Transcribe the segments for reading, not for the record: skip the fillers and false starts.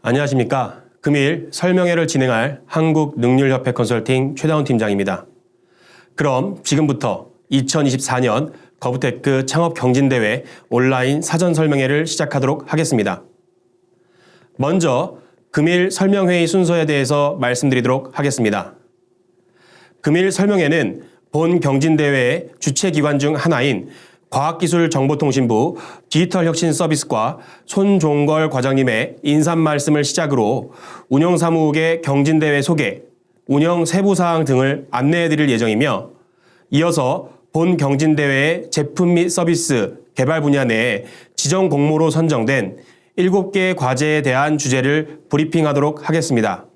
안녕하십니까. 금일 설명회를 진행할 한국능률협회 컨설팅 최다운 팀장입니다. 그럼 지금부터 2024년 거부테크 창업경진대회 온라인 사전 설명회를 시작하도록 하겠습니다. 먼저 금일 설명회의 순서에 대해서 말씀드리도록 하겠습니다. 금일 설명회는 본 경진대회의 주최기관 중 하나인 과학기술정보통신부 디지털혁신서비스과 손종걸 과장님의 인사말씀을 시작으로 운영사무국의 경진대회 소개, 운영 세부사항 등을 안내해드릴 예정이며 이어서 본 경진대회의 제품 및 서비스 개발 분야 내에 지정 공모로 선정된 7개 과제에 대한 주제를 브리핑하도록 하겠습니다.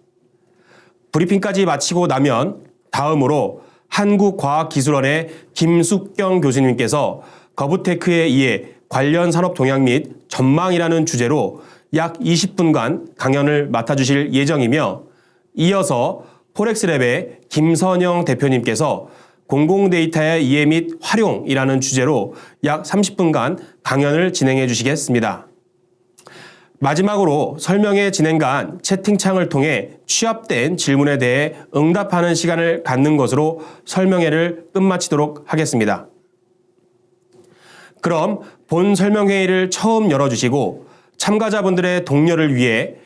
브리핑까지 마치고 나면 다음으로 한국과학기술원의 김숙경 교수님께서 거부테크에 의해 관련 산업 동향 및 전망이라는 주제로 약 20분간 강연을 맡아주실 예정이며 이어서 포렉스랩의 김선영 대표님께서 공공데이터의 이해 및 활용이라는 주제로 약 30분간 강연을 진행해 주시겠습니다. 마지막으로 설명회 진행간 채팅창을 통해 취합된 질문에 대해 응답하는 시간을 갖는 것으로 설명회를 끝마치도록 하겠습니다. 그럼 본 설명회의를 처음 열어주시고 참가자분들의 독려를 위해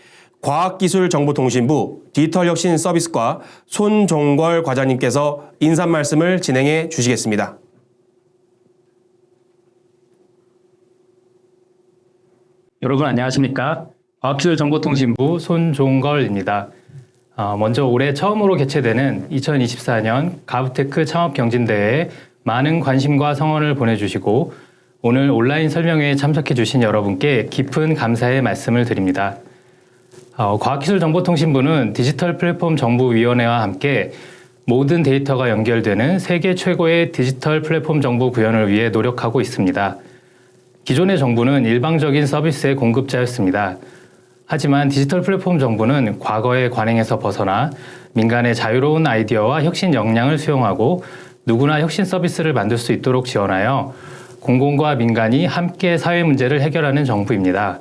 과학기술정보통신부 디지털혁신서비스과 손종걸 과장님께서 인사말씀을 진행해 주시겠습니다. 여러분 안녕하십니까? 과학기술정보통신부 손종걸입니다. 먼저 올해 처음으로 개최되는 2024년 가부테크 창업경진대회에 많은 관심과 성원을 보내주시고 오늘 온라인 설명회에 참석해 주신 여러분께 깊은 감사의 말씀을 드립니다. 과학기술정보통신부는 디지털 플랫폼 정보위원회와 함께 모든 데이터가 연결되는 세계 최고의 디지털 플랫폼 정보 구현을 위해 노력하고 있습니다. 기존의 정부는 일방적인 서비스의 공급자였습니다. 하지만 디지털 플랫폼 정부는 과거의 관행에서 벗어나 민간의 자유로운 아이디어와 혁신 역량을 수용하고 누구나 혁신 서비스를 만들 수 있도록 지원하여 공공과 민간이 함께 사회 문제를 해결하는 정부입니다.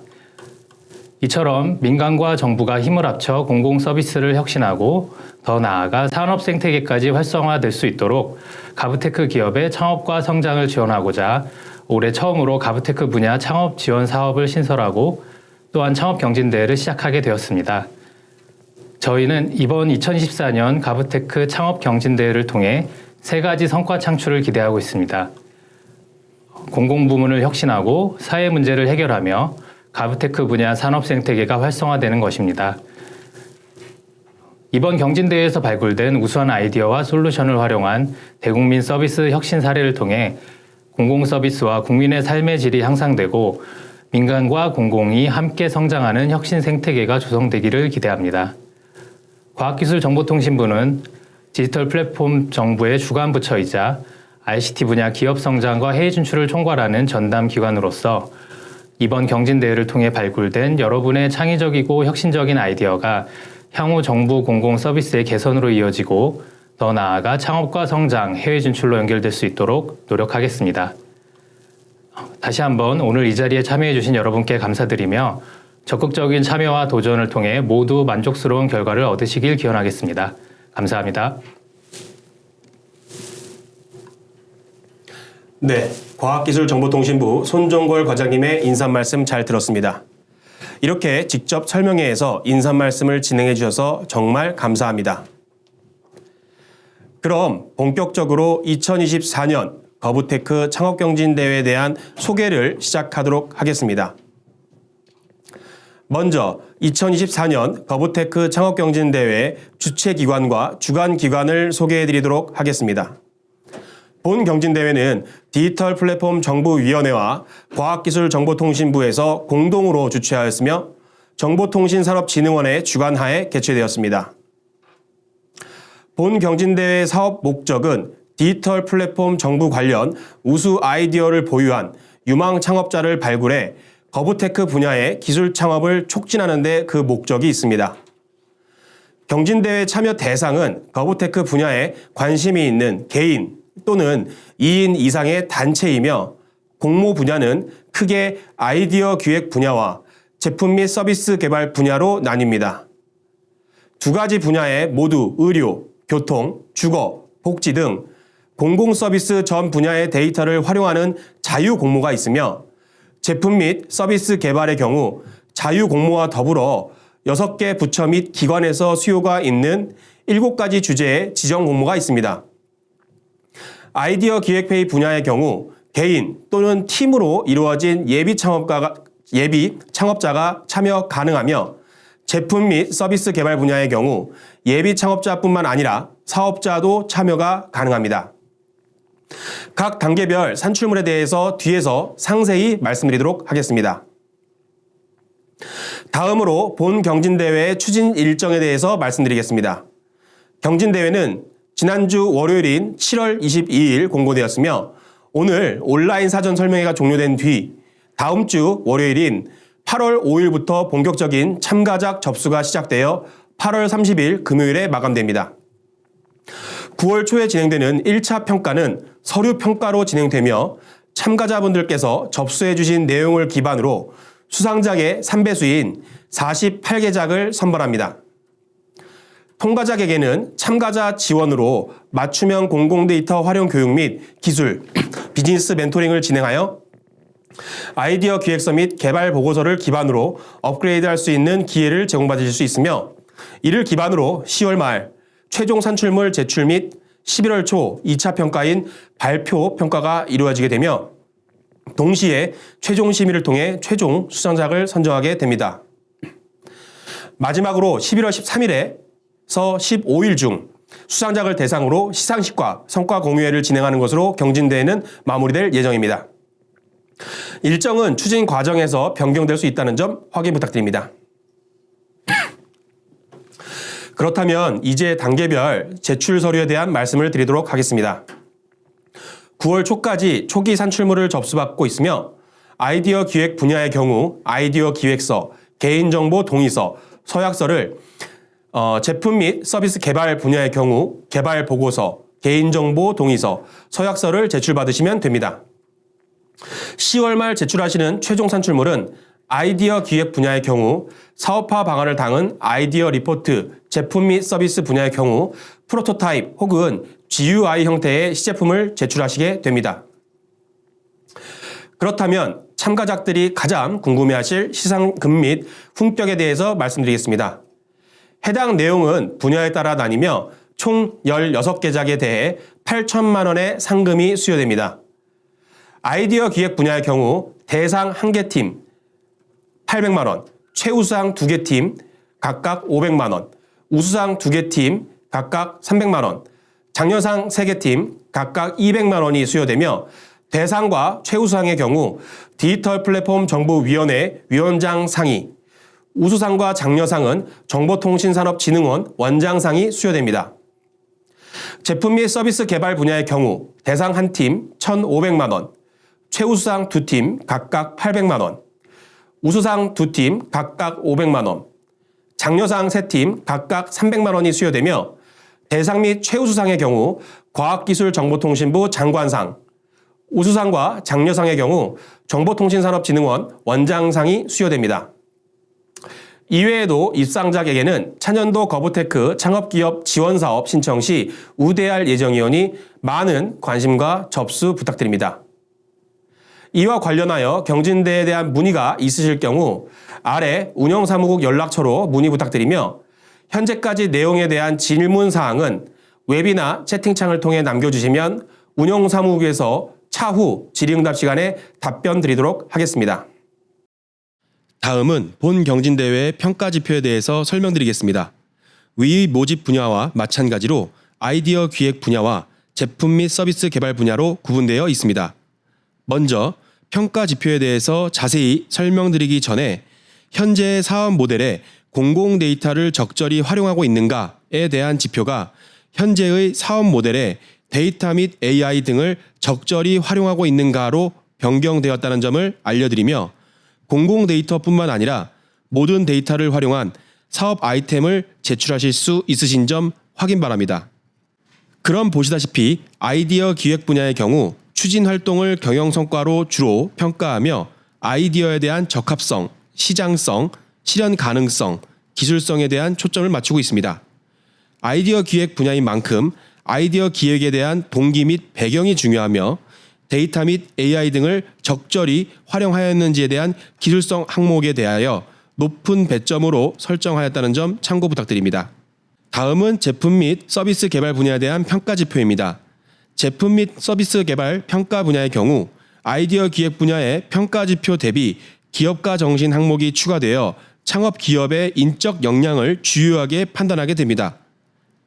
이처럼 민간과 정부가 힘을 합쳐 공공 서비스를 혁신하고 더 나아가 산업 생태계까지 활성화될 수 있도록 가부테크 기업의 창업과 성장을 지원하고자 올해 처음으로 가부테크 분야 창업 지원 사업을 신설하고 또한 창업경진대회를 시작하게 되었습니다. 저희는 이번 2024년 가부테크 창업경진대회를 통해 3가지 성과 창출을 기대하고 있습니다. 공공부문을 혁신하고 사회 문제를 해결하며 가부테크 분야 산업 생태계가 활성화되는 것입니다. 이번 경진대회에서 발굴된 우수한 아이디어와 솔루션을 활용한 대국민 서비스 혁신 사례를 통해 공공서비스와 국민의 삶의 질이 향상되고 민간과 공공이 함께 성장하는 혁신 생태계가 조성되기를 기대합니다. 과학기술정보통신부는 디지털 플랫폼 정부의 주관 부처이자 ICT 분야 기업 성장과 해외 진출을 총괄하는 전담 기관으로서 이번 경진대회를 통해 발굴된 여러분의 창의적이고 혁신적인 아이디어가 향후 정부 공공 서비스의 개선으로 이어지고 더 나아가 창업과 성장, 해외 진출로 연결될 수 있도록 노력하겠습니다. 다시 한번 오늘 이 자리에 참여해 주신 여러분께 감사드리며 적극적인 참여와 도전을 통해 모두 만족스러운 결과를 얻으시길 기원하겠습니다. 감사합니다. 네, 과학기술정보통신부 손종걸 과장님의 인사말씀 잘 들었습니다. 이렇게 직접 설명회에서 인사말씀을 진행해 주셔서 정말 감사합니다. 그럼 본격적으로 2024년 거부테크 창업경진대회에 대한 소개를 시작하도록 하겠습니다. 먼저 2024년 거부테크 창업경진대회 주최기관과 주관기관을 소개해드리도록 하겠습니다. 본 경진대회는 디지털 플랫폼 정보위원회와 과학기술정보통신부에서 공동으로 주최하였으며 정보통신산업진흥원의 주관하에 개최되었습니다. 본 경진대회 사업 목적은 디지털 플랫폼 정부 관련 우수 아이디어를 보유한 유망 창업자를 발굴해 거부테크 분야의 기술 창업을 촉진하는 데 그 목적이 있습니다. 경진대회 참여 대상은 거부테크 분야에 관심이 있는 개인 또는 2인 이상의 단체이며 공모 분야는 크게 아이디어 기획 분야와 제품 및 서비스 개발 분야로 나뉩니다. 두 가지 분야에 모두 의료, 교통, 주거, 복지 등 공공 서비스 전 분야의 데이터를 활용하는 자유 공모가 있으며 제품 및 서비스 개발의 경우 자유 공모와 더불어 6개 부처 및 기관에서 수요가 있는 7가지 주제의 지정 공모가 있습니다. 아이디어 기획회의 분야의 경우 개인 또는 팀으로 이루어진 예비 창업자가 참여 가능하며 제품 및 서비스 개발 분야의 경우 예비 창업자뿐만 아니라 사업자도 참여가 가능합니다. 각 단계별 산출물에 대해서 뒤에서 상세히 말씀드리도록 하겠습니다. 다음으로 본 경진대회의 추진 일정에 대해서 말씀드리겠습니다. 경진대회는 지난주 월요일인 7월 22일 공고되었으며 오늘 온라인 사전 설명회가 종료된 뒤 다음 주 월요일인 8월 5일부터 본격적인 참가자 접수가 시작되어 8월 30일 금요일에 마감됩니다. 9월 초에 진행되는 1차 평가는 서류 평가로 진행되며 참가자분들께서 접수해 주신 내용을 기반으로 수상작의 3배수인 48개작을 선발합니다. 통과작에게는 참가자 지원으로 맞춤형 공공데이터 활용 교육 및 기술, 비즈니스 멘토링을 진행하여 아이디어 기획서 및 개발 보고서를 기반으로 업그레이드할 수 있는 기회를 제공받으실 수 있으며 이를 기반으로 10월 말 최종 산출물 제출 및 11월 초 2차 평가인 발표 평가가 이루어지게 되며 동시에 최종 심의를 통해 최종 수상작을 선정하게 됩니다. 마지막으로 11월 13일에서 15일 중 수상작을 대상으로 시상식과 성과 공유회를 진행하는 것으로 경진대회는 마무리될 예정입니다. 일정은 추진 과정에서 변경될 수 있다는 점 확인 부탁드립니다. 그렇다면 이제 단계별 제출 서류에 대한 말씀을 드리도록 하겠습니다. 9월 초까지 초기 산출물을 접수받고 있으며 아이디어 기획 분야의 경우 아이디어 기획서, 개인정보 동의서, 서약서를 제품 및 서비스 개발 분야의 경우 개발 보고서, 개인정보 동의서, 서약서를 제출받으시면 됩니다. 10월 말 제출하시는 최종 산출물은 아이디어 기획 분야의 경우 사업화 방안을 담은 아이디어 리포트, 제품 및 서비스 분야의 경우 프로토타입 혹은 GUI 형태의 시제품을 제출하시게 됩니다. 그렇다면 참가작들이 가장 궁금해하실 시상금 및 품격에 대해서 말씀드리겠습니다. 해당 내용은 분야에 따라 나뉘며 총 16개작에 대해 8천만 원의 상금이 수여됩니다. 아이디어 기획 분야의 경우 대상 1개 팀 800만 원, 최우수상 2개 팀 각각 500만 원, 우수상 2개 팀 각각 300만 원, 장려상 3개 팀 각각 200만 원이 수여되며 대상과 최우수상의 경우 디지털 플랫폼 정보위원회 위원장 상이, 우수상과 장려상은 정보통신산업진흥원 원장상이 수여됩니다. 제품 및 서비스 개발 분야의 경우 대상 1팀 1,500만 원, 최우수상 2팀 각각 800만 원, 우수상 2팀 각각 500만 원, 장려상 3팀 각각 300만 원이 수여되며 대상 및 최우수상의 경우 과학기술정보통신부 장관상, 우수상과 장려상의 경우 정보통신산업진흥원 원장상이 수여됩니다. 이외에도 입상작에게는 차년도 거부테크 창업기업 지원사업 신청 시 우대할 예정이오니 많은 관심과 접수 부탁드립니다. 이와 관련하여 경진대회에 대한 문의가 있으실 경우 아래 운영사무국 연락처로 문의 부탁드리며 현재까지 내용에 대한 질문사항은 웹이나 채팅창을 통해 남겨주시면 운영사무국에서 차후 질의응답 시간에 답변 드리도록 하겠습니다. 다음은 본 경진대회의 평가지표에 대해서 설명드리겠습니다. 위의 모집 분야와 마찬가지로 아이디어 기획 분야와 제품 및 서비스 개발 분야로 구분되어 있습니다. 먼저 평가지표에 대해서 자세히 설명드리기 전에 현재의 사업 모델에 공공 데이터를 적절히 활용하고 있는가에 대한 지표가 현재의 사업 모델에 데이터 및 AI 등을 적절히 활용하고 있는가로 변경되었다는 점을 알려드리며 공공 데이터뿐만 아니라 모든 데이터를 활용한 사업 아이템을 제출하실 수 있으신 점 확인 바랍니다. 그럼 보시다시피 아이디어 기획 분야의 경우 추진 활동을 경영 성과로 주로 평가하며 아이디어에 대한 적합성, 시장성, 실현 가능성, 기술성에 대한 초점을 맞추고 있습니다. 아이디어 기획 분야인 만큼 아이디어 기획에 대한 동기 및 배경이 중요하며 데이터 및 AI 등을 적절히 활용하였는지에 대한 기술성 항목에 대하여 높은 배점으로 설정하였다는 점 참고 부탁드립니다. 다음은 제품 및 서비스 개발 분야에 대한 평가 지표입니다. 제품 및 서비스 개발 평가 분야의 경우 아이디어 기획 분야의 평가 지표 대비 기업가 정신 항목이 추가되어 창업 기업의 인적 역량을 주요하게 판단하게 됩니다.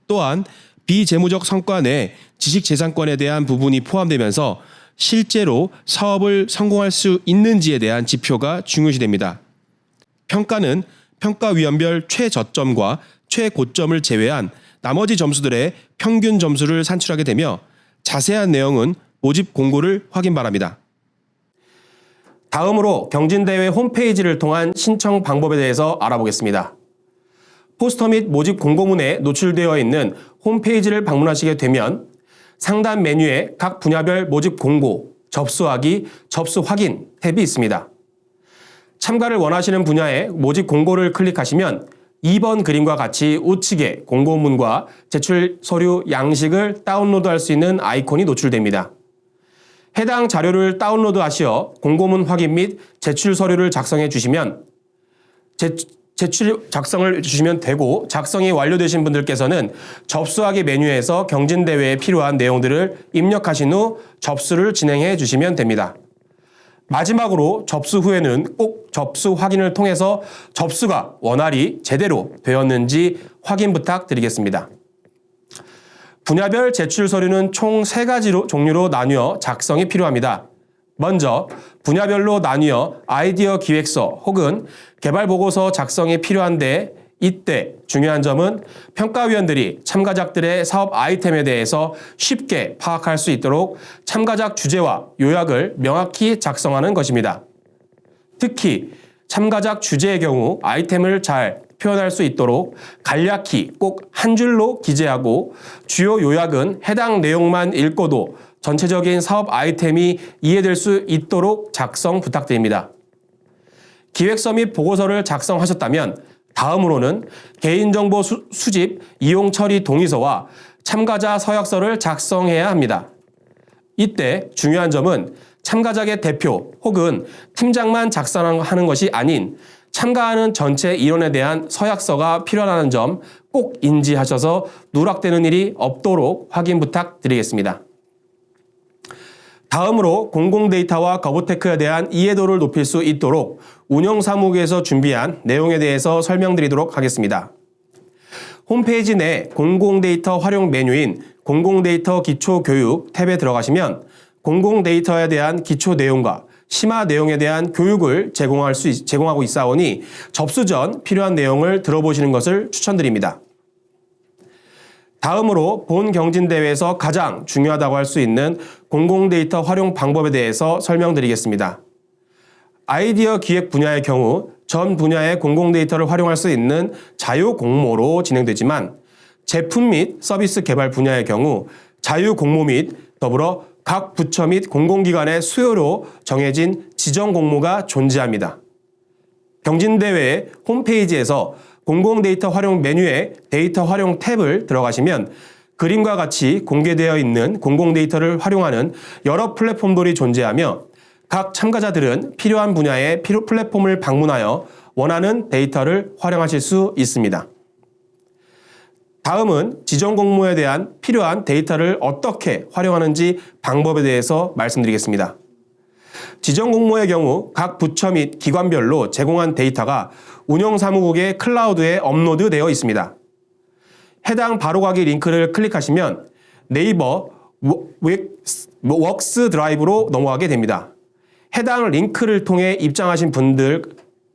또한 비재무적 성과 내 지식재산권에 대한 부분이 포함되면서 실제로 사업을 성공할 수 있는지에 대한 지표가 중요시됩니다. 평가는 평가위원별 최저점과 최고점을 제외한 나머지 점수들의 평균 점수를 산출하게 되며 자세한 내용은 모집 공고를 확인 바랍니다. 다음으로 경진대회 홈페이지를 통한 신청 방법에 대해서 알아보겠습니다. 포스터 및 모집 공고문에 노출되어 있는 홈페이지를 방문하시게 되면 상단 메뉴에 각 분야별 모집 공고, 접수하기, 접수 확인 탭이 있습니다. 참가를 원하시는 분야의 모집 공고를 클릭하시면 2번 그림과 같이 우측에 공고문과 제출 서류 양식을 다운로드할 수 있는 아이콘이 노출됩니다. 해당 자료를 다운로드하시어 공고문 확인 및 제출 서류를 작성해 주시면 제출 작성을 주시면 되고, 작성이 완료되신 분들께서는 접수하기 메뉴에서 경진대회에 필요한 내용들을 입력하신 후 접수를 진행해 주시면 됩니다. 마지막으로 접수 후에는 꼭 접수 확인을 통해서 접수가 원활히 제대로 되었는지 확인 부탁드리겠습니다. 분야별 제출 서류는 총 3가지 종류로 나뉘어 작성이 필요합니다. 먼저 분야별로 나뉘어 아이디어 기획서 혹은 개발보고서 작성이 필요한데, 이때 중요한 점은 평가위원들이 참가작들의 사업 아이템에 대해서 쉽게 파악할 수 있도록 참가작 주제와 요약을 명확히 작성하는 것입니다. 특히 참가작 주제의 경우 아이템을 잘 표현할 수 있도록 간략히 꼭 한 줄로 기재하고, 주요 요약은 해당 내용만 읽고도 전체적인 사업 아이템이 이해될 수 있도록 작성 부탁드립니다. 기획서 및 보고서를 작성하셨다면 다음으로는 개인정보 수집, 이용 처리 동의서와 참가자 서약서를 작성해야 합니다. 이때 중요한 점은 참가작의 대표 혹은 팀장만 작성하는 것이 아닌 참가하는 전체 인원에 대한 서약서가 필요하다는 점 꼭 인지하셔서 누락되는 일이 없도록 확인 부탁드리겠습니다. 다음으로 공공데이터와 거부테크에 대한 이해도를 높일 수 있도록 운영사무국에서 준비한 내용에 대해서 설명드리도록 하겠습니다. 홈페이지 내 공공데이터 활용 메뉴인 공공데이터 기초교육 탭에 들어가시면 공공데이터에 대한 기초 내용과 심화 내용에 대한 교육을 제공하고 있사오니 접수 전 필요한 내용을 들어보시는 것을 추천드립니다. 다음으로 본 경진대회에서 가장 중요하다고 할 수 있는 공공데이터 활용 방법에 대해서 설명드리겠습니다. 아이디어 기획 분야의 경우 전 분야의 공공데이터를 활용할 수 있는 자유공모로 진행되지만, 제품 및 서비스 개발 분야의 경우 자유공모 및 더불어 각 부처 및 공공기관의 수요로 정해진 지정공모가 존재합니다. 경진대회 홈페이지에서 공공데이터 활용 메뉴에 데이터 활용 탭을 들어가시면 그림과 같이 공개되어 있는 공공데이터를 활용하는 여러 플랫폼들이 존재하며, 각 참가자들은 필요한 분야의 플랫폼을 방문하여 원하는 데이터를 활용하실 수 있습니다. 다음은 지정 공모에 대한 필요한 데이터를 어떻게 활용하는지 방법에 대해서 말씀드리겠습니다. 지정 공모의 경우 각 부처 및 기관별로 제공한 데이터가 운영사무국의 클라우드에 업로드되어 있습니다. 해당 바로가기 링크를 클릭하시면 네이버 웍스 드라이브로 넘어가게 됩니다. 해당 링크를 통해 입장하신 분들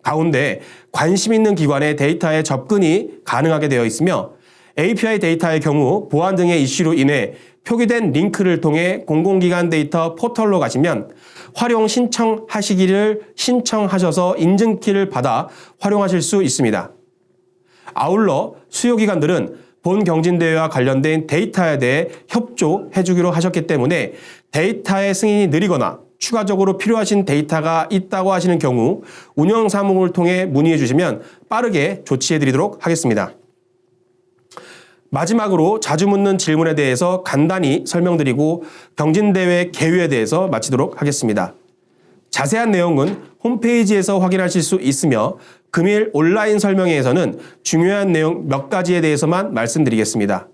가운데 관심 있는 기관의 데이터에 접근이 가능하게 되어 있으며, API 데이터의 경우 보안 등의 이슈로 인해 표기된 링크를 통해 공공기관 데이터 포털로 가시면 활용 신청하시기를 신청하셔서 인증키를 받아 활용하실 수 있습니다. 아울러 수요기관들은 본 경진대회와 관련된 데이터에 대해 협조해주기로 하셨기 때문에 데이터의 승인이 느리거나 추가적으로 필요하신 데이터가 있다고 하시는 경우 운영사무국을 통해 문의해 주시면 빠르게 조치해 드리도록 하겠습니다. 마지막으로 자주 묻는 질문에 대해서 간단히 설명드리고 경진대회 개요에 대해서 마치도록 하겠습니다. 자세한 내용은 홈페이지에서 확인하실 수 있으며 금일 온라인 설명회에서는 중요한 내용 몇 가지에 대해서만 말씀드리겠습니다.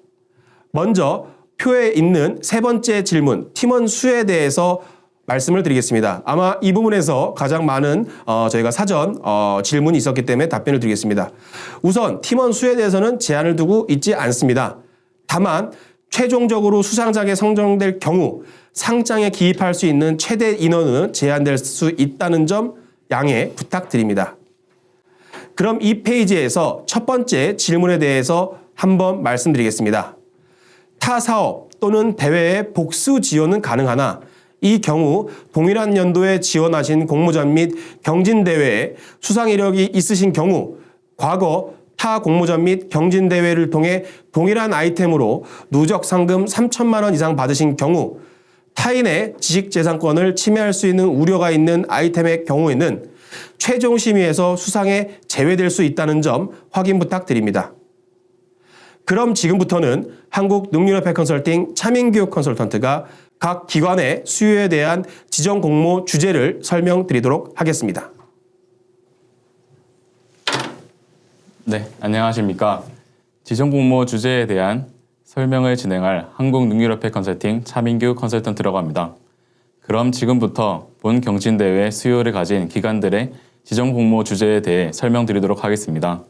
먼저 표에 있는 세 번째 질문, 팀원 수에 대해서 말씀을 드리겠습니다. 아마 이 부분에서 가장 많은 저희가 사전 질문이 있었기 때문에 답변을 드리겠습니다. 우선 팀원 수에 대해서는 제한을 두고 있지 않습니다. 다만 최종적으로 수상작에 선정될 경우 상장에 기입할 수 있는 최대 인원은 제한될 수 있다는 점 양해 부탁드립니다. 그럼 이 페이지에서 첫 번째 질문에 대해서 한번 말씀드리겠습니다. 타 사업 또는 대회의 복수 지원은 가능하나 이 경우 동일한 연도에 지원하신 공모전 및 경진대회에 수상 이력이 있으신 경우 과거 타 공모전 및 경진대회를 통해 동일한 아이템으로 누적 상금 3천만 원 이상 받으신 경우 타인의 지식재산권을 침해할 수 있는 우려가 있는 아이템의 경우에는 최종 심의에서 수상에 제외될 수 있다는 점 확인 부탁드립니다. 그럼 지금부터는 한국능률협회 컨설팅 차민규 컨설턴트가 각 기관의 수요에 대한 지정 공모 주제를 설명드리도록 하겠습니다. 네, 안녕하십니까. 지정 공모 주제에 대한 설명을 진행할 한국능률협회 컨설팅 차민규 컨설턴트라고 합니다. 그럼 지금부터 본 경진대회 수요를 가진 기관들의 지정 공모 주제에 대해 설명드리도록 하겠습니다.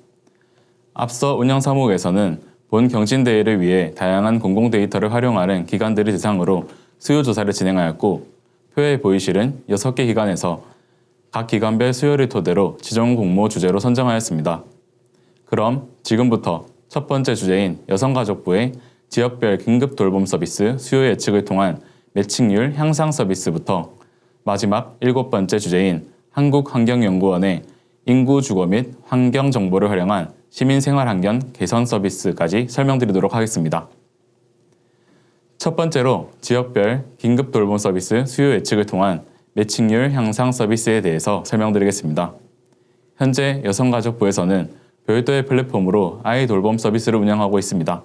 앞서 운영사무국에서는 본 경진대회를 위해 다양한 공공 데이터를 활용하는 기관들을 대상으로 수요 조사를 진행하였고 표에 보이실은 6개 기관에서 각 기관별 수요를 토대로 지정 공모 주제로 선정하였습니다. 그럼 지금부터 첫 번째 주제인 여성가족부의 지역별 긴급 돌봄 서비스 수요 예측을 통한 매칭률 향상 서비스부터 마지막 7번째 주제인 한국환경연구원의 인구 주거 및 환경 정보를 활용한 시민생활환경 개선 서비스까지 설명드리도록 하겠습니다. 첫 번째로 지역별 긴급 돌봄 서비스 수요 예측을 통한 매칭률 향상 서비스에 대해서 설명드리겠습니다. 현재 여성가족부에서는 별도의 플랫폼으로 아이 돌봄 서비스를 운영하고 있습니다.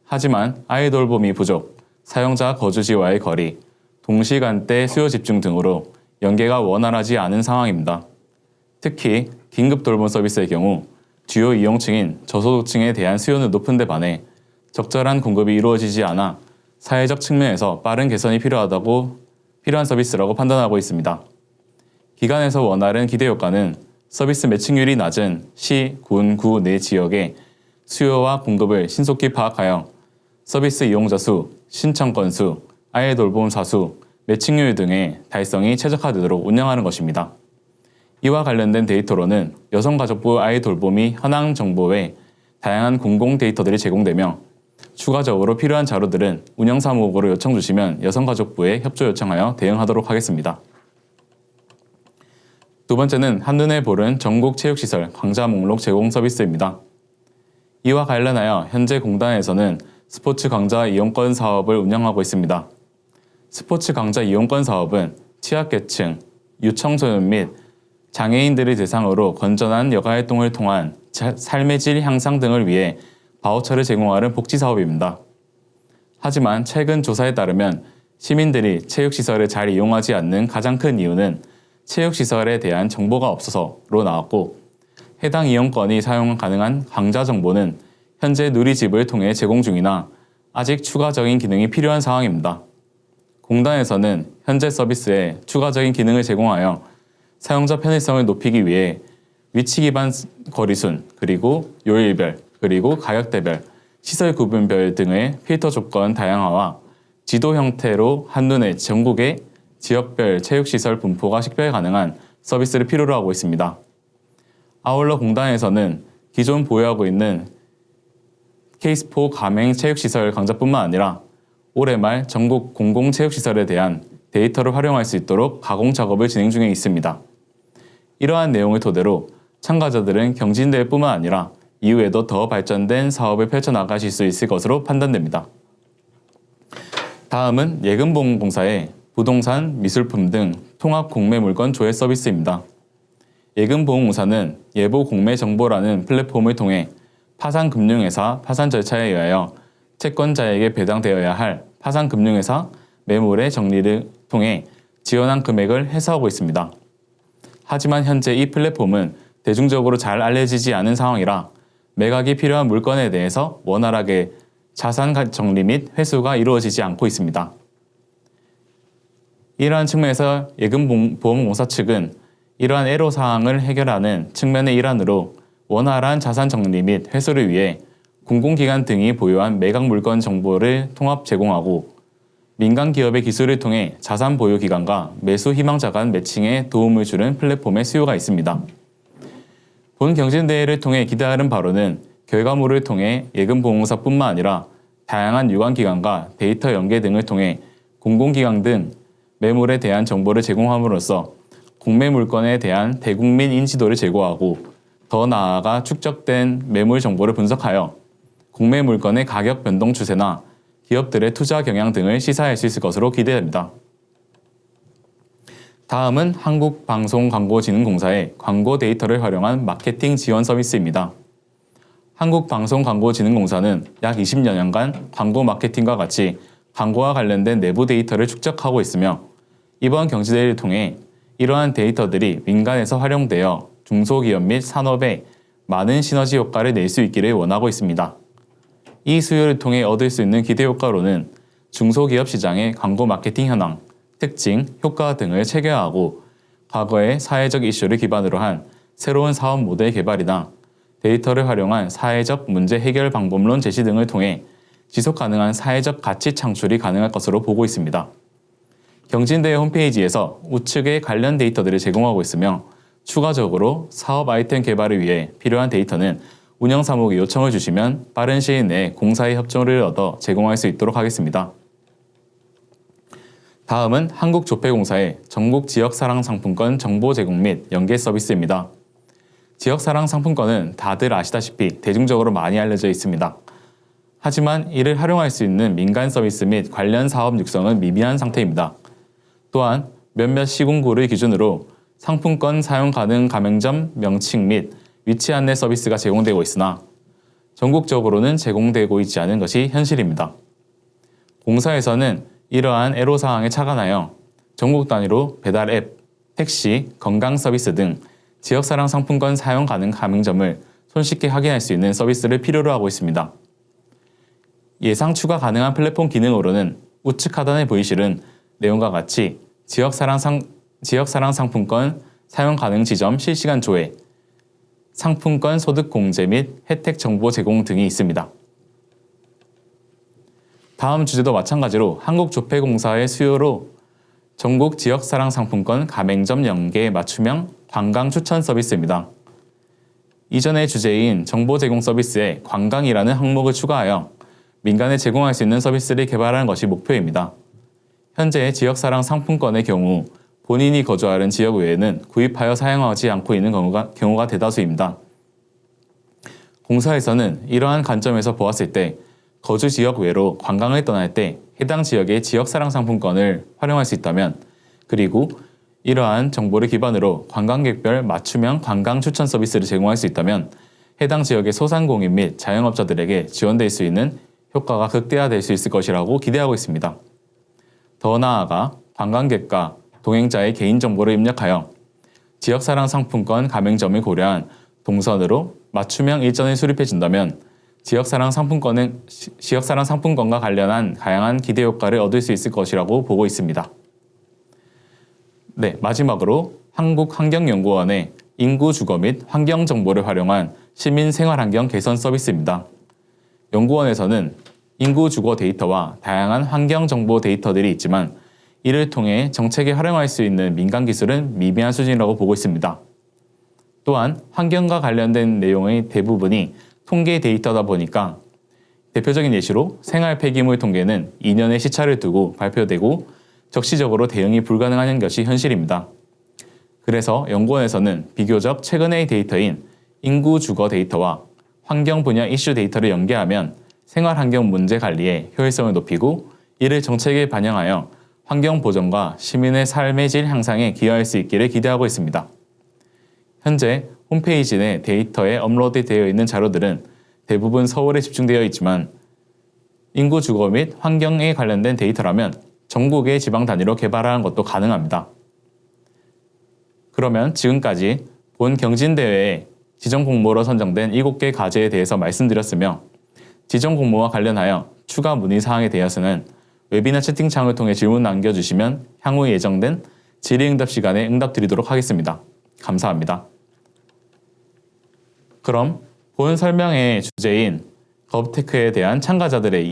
하지만 아이 돌봄이 부족, 사용자 거주지와의 거리, 동시간대 수요 집중 등으로 연계가 원활하지 않은 상황입니다. 특히 긴급 돌봄 서비스의 경우 주요 이용층인 저소득층에 대한 수요는 높은 데 반해 적절한 공급이 이루어지지 않아 사회적 측면에서 빠른 개선이 필요한 서비스라고 판단하고 있습니다. 기관에서 원하는 기대 효과는 서비스 매칭률이 낮은 시, 군, 구 내 지역의 수요와 공급을 신속히 파악하여 서비스 이용자 수, 신청 건수, 아이 돌봄 사수, 매칭률 등의 달성이 최적화되도록 운영하는 것입니다. 이와 관련된 데이터로는 여성가족부 아이 돌봄이 현황 정보에 다양한 공공 데이터들이 제공되며 추가적으로 필요한 자료들은 운영사무국으로 요청 주시면 여성가족부에 협조 요청하여 대응하도록 하겠습니다. 두 번째는 한눈에 보는 전국 체육시설 강좌 목록 제공 서비스입니다. 이와 관련하여 현재 공단에서는 스포츠 강좌 이용권 사업을 운영하고 있습니다. 스포츠 강좌 이용권 사업은 취약계층, 유청소년 및 장애인들을 대상으로 건전한 여가활동을 통한 삶의 질 향상 등을 위해 바우처를 제공하는 복지사업입니다. 하지만 최근 조사에 따르면 시민들이 체육시설을 잘 이용하지 않는 가장 큰 이유는 체육시설에 대한 정보가 없어서로 나왔고 해당 이용권이 사용 가능한 강좌 정보는 현재 누리집을 통해 제공 중이나 아직 추가적인 기능이 필요한 상황입니다. 공단에서는 현재 서비스에 추가적인 기능을 제공하여 사용자 편의성을 높이기 위해 위치 기반 거리순, 그리고 요일별, 그리고 가격대별, 시설 구분별 등의 필터 조건 다양화와 지도 형태로 한눈에 전국의 지역별 체육시설 분포가 식별 가능한 서비스를 필요로 하고 있습니다. 아울러 공단에서는 기존 보유하고 있는 K-스포 가맹 체육시설 강좌뿐만 아니라 올해 말 전국 공공체육시설에 대한 데이터를 활용할 수 있도록 가공 작업을 진행 중에 있습니다. 이러한 내용을 토대로 참가자들은 경진대회뿐만 아니라 이후에도 더 발전된 사업을 펼쳐나가실 수 있을 것으로 판단됩니다. 다음은 예금보험공사의 부동산, 미술품 등 통합 공매 물건 조회 서비스입니다. 예금보험공사는 예보공매정보라는 플랫폼을 통해 파산금융회사 파산 절차에 의하여 채권자에게 배당되어야 할 파산금융회사 매물의 정리를 통해 지원한 금액을 해소하고 있습니다. 하지만 현재 이 플랫폼은 대중적으로 잘 알려지지 않은 상황이라 매각이 필요한 물건에 대해서 원활하게 자산 정리 및 회수가 이루어지지 않고 있습니다. 이러한 측면에서 예금보험공사 측은 이러한 애로사항을 해결하는 측면의 일환으로 원활한 자산 정리 및 회수를 위해 공공기관 등이 보유한 매각 물건 정보를 통합 제공하고 민간 기업의 기술을 통해 자산 보유 기관과 매수 희망자 간 매칭에 도움을 주는 플랫폼의 수요가 있습니다. 본 경진대회를 통해 기대하는 바로는 결과물을 통해 예금보험공사뿐만 아니라 다양한 유관기관과 데이터 연계 등을 통해 공공기관 등 매물에 대한 정보를 제공함으로써 공매 물건에 대한 대국민 인지도를 제고하고 더 나아가 축적된 매물 정보를 분석하여 공매 물건의 가격 변동 추세나 기업들의 투자 경향 등을 시사할 수 있을 것으로 기대됩니다. 다음은 한국방송광고진흥공사의 광고 데이터를 활용한 마케팅 지원 서비스입니다. 한국방송광고진흥공사는 약 20여 년간 광고 마케팅과 같이 광고와 관련된 내부 데이터를 축적하고 있으며 이번 경진대회를 통해 이러한 데이터들이 민간에서 활용되어 중소기업 및 산업에 많은 시너지 효과를 낼 수 있기를 원하고 있습니다. 이 수요를 통해 얻을 수 있는 기대 효과로는 중소기업 시장의 광고 마케팅 현황, 특징, 효과 등을 체계화하고 과거의 사회적 이슈를 기반으로 한 새로운 사업 모델 개발이나 데이터를 활용한 사회적 문제 해결 방법론 제시 등을 통해 지속 가능한 사회적 가치 창출이 가능할 것으로 보고 있습니다. 경진대회 홈페이지에서 우측에 관련 데이터들을 제공하고 있으며 추가적으로 사업 아이템 개발을 위해 필요한 데이터는 운영사무국에 요청을 주시면 빠른 시일 내에 공사의 협조를 얻어 제공할 수 있도록 하겠습니다. 다음은 한국조폐공사의 전국 지역사랑상품권 정보 제공 및 연계 서비스입니다. 지역사랑상품권은 다들 아시다시피 대중적으로 많이 알려져 있습니다. 하지만 이를 활용할 수 있는 민간 서비스 및 관련 사업 육성은 미비한 상태입니다. 또한 몇몇 시군구를 기준으로 상품권 사용 가능 가맹점 명칭 및 위치 안내 서비스가 제공되고 있으나 전국적으로는 제공되고 있지 않은 것이 현실입니다. 공사에서는 이러한 애로사항에 착안하여 전국 단위로 배달 앱, 택시, 건강 서비스 등 지역사랑 상품권 사용 가능 가맹점을 손쉽게 확인할 수 있는 서비스를 필요로 하고 있습니다. 예상 추가 가능한 플랫폼 기능으로는 우측 하단에 보이실은 내용과 같이 지역사랑 상품권 사용 가능 지점 실시간 조회, 상품권 소득 공제 및 혜택 정보 제공 등이 있습니다. 다음 주제도 마찬가지로 한국조폐공사의 수요로 전국 지역사랑 상품권 가맹점 연계 맞춤형 관광 추천 서비스입니다. 이전의 주제인 정보 제공 서비스에 관광이라는 항목을 추가하여 민간에 제공할 수 있는 서비스를 개발하는 것이 목표입니다. 현재 지역사랑 상품권의 경우 본인이 거주하는 지역 외에는 구입하여 사용하지 않고 있는 경우가 대다수입니다. 공사에서는 이러한 관점에서 보았을 때 거주 지역 외로 관광을 떠날 때 해당 지역의 지역사랑 상품권을 활용할 수 있다면, 그리고 이러한 정보를 기반으로 관광객별 맞춤형 관광 추천 서비스를 제공할 수 있다면 해당 지역의 소상공인 및 자영업자들에게 지원될 수 있는 효과가 극대화될 수 있을 것이라고 기대하고 있습니다. 더 나아가 관광객과 동행자의 개인정보를 입력하여 지역사랑 상품권 가맹점을 고려한 동선으로 맞춤형 일정을 수립해 준다면 지역사랑 상품권과 관련한 다양한 기대 효과를 얻을 수 있을 것이라고 보고 있습니다. 네, 마지막으로 한국환경연구원의 인구 주거 및 환경 정보를 활용한 시민 생활환경 개선 서비스입니다. 연구원에서는 인구 주거 데이터와 다양한 환경 정보 데이터들이 있지만 이를 통해 정책에 활용할 수 있는 민간 기술은 미비한 수준이라고 보고 있습니다. 또한 환경과 관련된 내용의 대부분이 통계 데이터다 보니까 대표적인 예시로 생활 폐기물 통계는 2년의 시차를 두고 발표되고 적시적으로 대응이 불가능한 것이 현실입니다. 그래서 연구원에서는 비교적 최근의 데이터인 인구 주거 데이터와 환경 분야 이슈 데이터를 연계하면 생활환경 문제 관리의 효율성을 높이고 이를 정책에 반영하여 환경 보전과 시민의 삶의 질 향상에 기여할 수 있기를 기대하고 있습니다. 현재 홈페이지 내 데이터에 업로드되어 있는 자료들은 대부분 서울에 집중되어 있지만 인구 주거 및 환경에 관련된 데이터라면 전국의 지방 단위로 개발하는 것도 가능합니다. 그러면 지금까지 본 경진대회에 지정공모로 선정된 7개 과제에 대해서 말씀드렸으며 지정공모와 관련하여 추가 문의사항에 대해서는 웨비나 채팅창을 통해 질문 남겨주시면 향후 예정된 질의응답 시간에 응답드리도록 하겠습니다. 감사합니다. 그럼 본 설명의 주제인 거브테크에 대한 참가자들의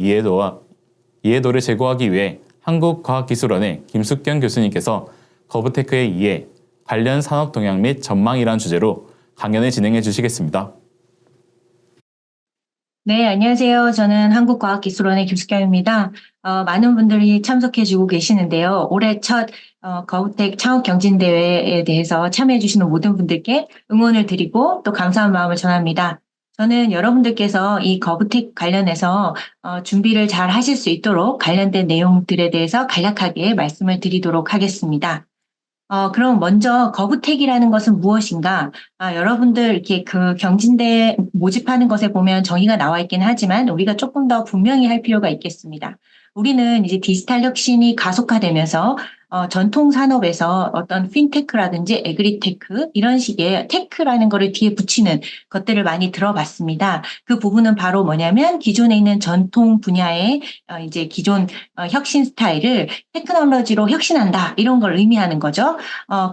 이해도를 제고하기 위해 한국과학기술원의 김숙경 교수님께서 거브테크의 이해, 관련 산업 동향 및 전망이라는 주제로 강연을 진행해 주시겠습니다. 네, 안녕하세요. 저는 한국과학기술원의 김숙경입니다. 많은 분들이 참석해주고 계시는데요. 올해 첫 거브텍 창업경진대회에 대해서 참여해주시는 모든 분들께 응원을 드리고 또 감사한 마음을 전합니다. 저는 여러분들께서 이 거브텍 관련해서 준비를 잘 하실 수 있도록 관련된 내용들에 대해서 간략하게 말씀을 드리도록 하겠습니다. 그럼 먼저 거브텍이라는 것은 무엇인가? 여러분들 이렇게 그 경진대 모집하는 것에 보면 정의가 나와 있긴 하지만 우리가 조금 더 분명히 할 필요가 있겠습니다. 우리는 이제 디지털 혁신이 가속화되면서 전통 산업에서 어떤 핀테크라든지 에그리테크 이런 식의 테크라는 거를 뒤에 붙이는 것들을 많이 들어봤습니다. 그 부분은 바로 뭐냐면 기존에 있는 전통 분야의 이제 기존 혁신 스타일을 테크놀로지로 혁신한다 이런 걸 의미하는 거죠.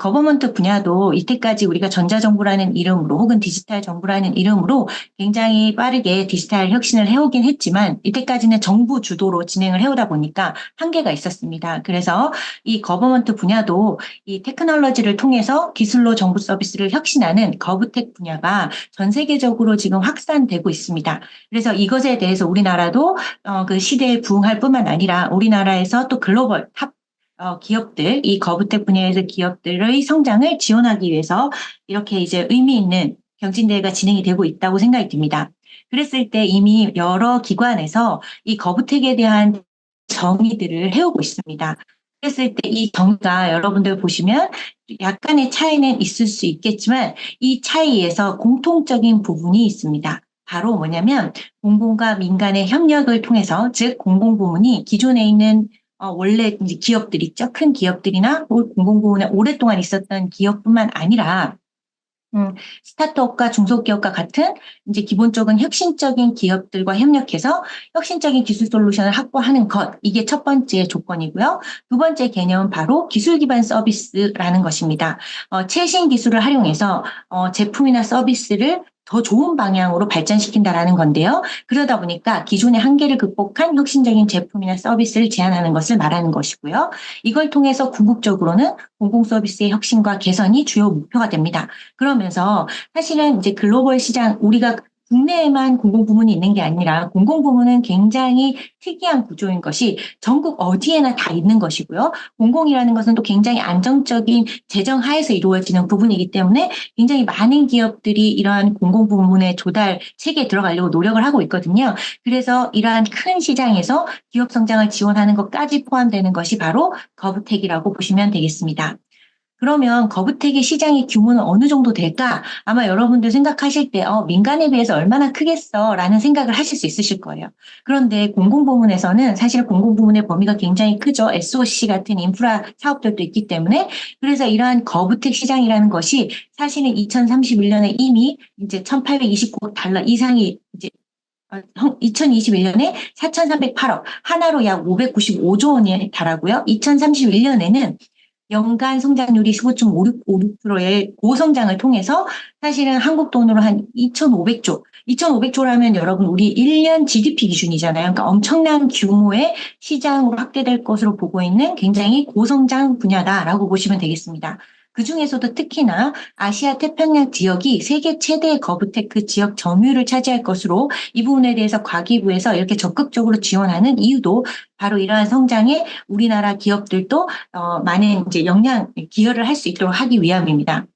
거버먼트 분야도 이때까지 우리가 전자정부라는 이름으로 혹은 디지털 정부라는 이름으로 굉장히 빠르게 디지털 혁신을 해오긴 했지만 이때까지는 정부 주도로 진행을 해오다 보니까 한계가 있었습니다. 그래서 이 거버먼트 분야도 이 테크놀로지를 통해서 기술로 정부 서비스를 혁신하는 거브텍 분야가 전 세계적으로 지금 확산되고 있습니다. 그래서 이것에 대해서 우리나라도 그 시대에 부응할 뿐만 아니라 우리나라에서 또 글로벌 탑 기업들, 이 거브텍 분야에서 기업들의 성장을 지원하기 위해서 이렇게 이제 의미 있는 경진대회가 진행이 되고 있다고 생각이 듭니다. 그랬을 때 이미 여러 기관에서 이 거브텍에 대한 정의들을 해오고 있습니다. 그랬을 때 이 정의가 여러분들 보시면 약간의 차이는 있을 수 있겠지만 이 차이에서 공통적인 부분이 있습니다. 바로 뭐냐면 공공과 민간의 협력을 통해서 즉 공공부문이 기존에 있는 원래 이제 기업들 있죠. 큰 기업들이나 공공부문에 오랫동안 있었던 기업뿐만 아니라 스타트업과 중소기업과 같은 이제 기본적인 혁신적인 기업들과 협력해서 혁신적인 기술 솔루션을 확보하는 것, 이게 첫 번째 조건이고요. 두 번째 개념은 바로 기술 기반 서비스라는 것입니다. 최신 기술을 활용해서 제품이나 서비스를 더 좋은 방향으로 발전시킨다라는 건데요. 그러다 보니까 기존의 한계를 극복한 혁신적인 제품이나 서비스를 제안하는 것을 말하는 것이고요. 이걸 통해서 궁극적으로는 공공 서비스의 혁신과 개선이 주요 목표가 됩니다. 그러면서 사실은 이제 글로벌 시장, 우리가 국내에만 공공부문이 있는 게 아니라 공공부문은 굉장히 특이한 구조인 것이 전국 어디에나 다 있는 것이고요. 공공이라는 것은 또 굉장히 안정적인 재정 하에서 이루어지는 부분이기 때문에 굉장히 많은 기업들이 이러한 공공부문의 조달 체계에 들어가려고 노력을 하고 있거든요. 그래서 이러한 큰 시장에서 기업 성장을 지원하는 것까지 포함되는 것이 바로 거브텍이라고 보시면 되겠습니다. 그러면 거브텍의 시장의 규모는 어느 정도 될까? 아마 여러분들 생각하실 때 민간에 비해서 얼마나 크겠어? 라는 생각을 하실 수 있으실 거예요. 그런데 공공부문에서는 사실 공공부문의 범위가 굉장히 크죠. SOC 같은 인프라 사업들도 있기 때문에 그래서 이러한 거브텍 시장이라는 것이 사실은 2031년에 이미 이제 1,829억 달러 이상이 이제 2021년에 4,308억, 하나로 약 595조 원에 달하고요. 2031년에는 연간 성장률이 15.56%의 고성장을 통해서 사실은 한국 돈으로 한 2,500조. 2,500조라면 여러분 우리 1년 GDP 기준이잖아요. 그러니까 엄청난 규모의 시장으로 확대될 것으로 보고 있는 굉장히 고성장 분야다라고 보시면 되겠습니다. 그중에서도 특히나 아시아 태평양 지역이 세계 최대의 거브테크 지역 점유율을 차지할 것으로 이 부분에 대해서 과기부에서 이렇게 적극적으로 지원하는 이유도 바로 이러한 성장에 우리나라 기업들도 많은 이제 기여를 할 수 있도록 하기 위함입니다.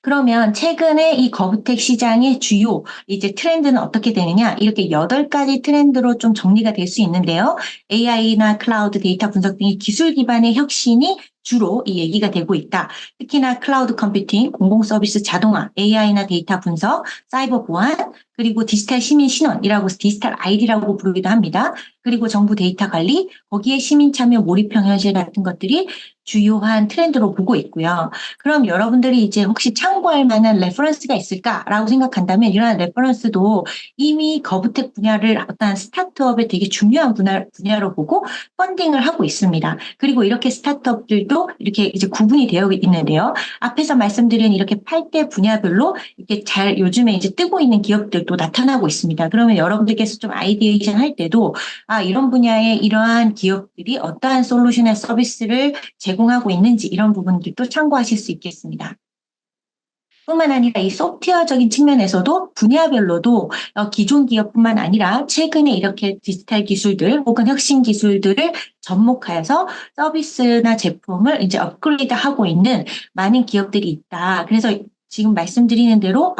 그러면 최근에 이 거부텍 시장의 주요 이제 트렌드는 어떻게 되느냐? 이렇게 8가지 트렌드로 좀 정리가 될 수 있는데요. AI나 클라우드 데이터 분석 등의 기술 기반의 혁신이 주로 이 얘기가 되고 있다. 특히나 클라우드 컴퓨팅, 공공 서비스 자동화, AI나 데이터 분석, 사이버 보안, 그리고 디지털 시민 신원이라고 디지털 ID라고 부르기도 합니다. 그리고 정부 데이터 관리, 거기에 시민 참여 몰입형 현실 같은 것들이 주요한 트렌드로 보고 있고요. 그럼 여러분들이 이제 혹시 참고할 만한 레퍼런스가 있을까라고 생각한다면 이러한 레퍼런스도 이미 거부텍 분야를 어떤 스타트업의 되게 중요한 분야로 보고 펀딩을 하고 있습니다. 그리고 이렇게 스타트업들도 이렇게 이제 구분이 되어 있는데요. 앞에서 말씀드린 이렇게 8대 분야별로 이렇게 잘 요즘에 이제 뜨고 있는 기업들도 나타나고 있습니다. 그러면 여러분들께서 좀 아이디에이션 할 때도 이런 분야의 이러한 기업들이 어떠한 솔루션의 서비스를 제공하고 있는지 이런 부분들도 참고하실 수 있겠습니다. 뿐만 아니라 이 소프트웨어적인 측면에서도 분야별로도 기존 기업뿐만 아니라 최근에 이렇게 디지털 기술들 혹은 혁신 기술들을 접목하여서 서비스나 제품을 이제 업그레이드하고 있는 많은 기업들이 있다. 그래서 지금 말씀드리는 대로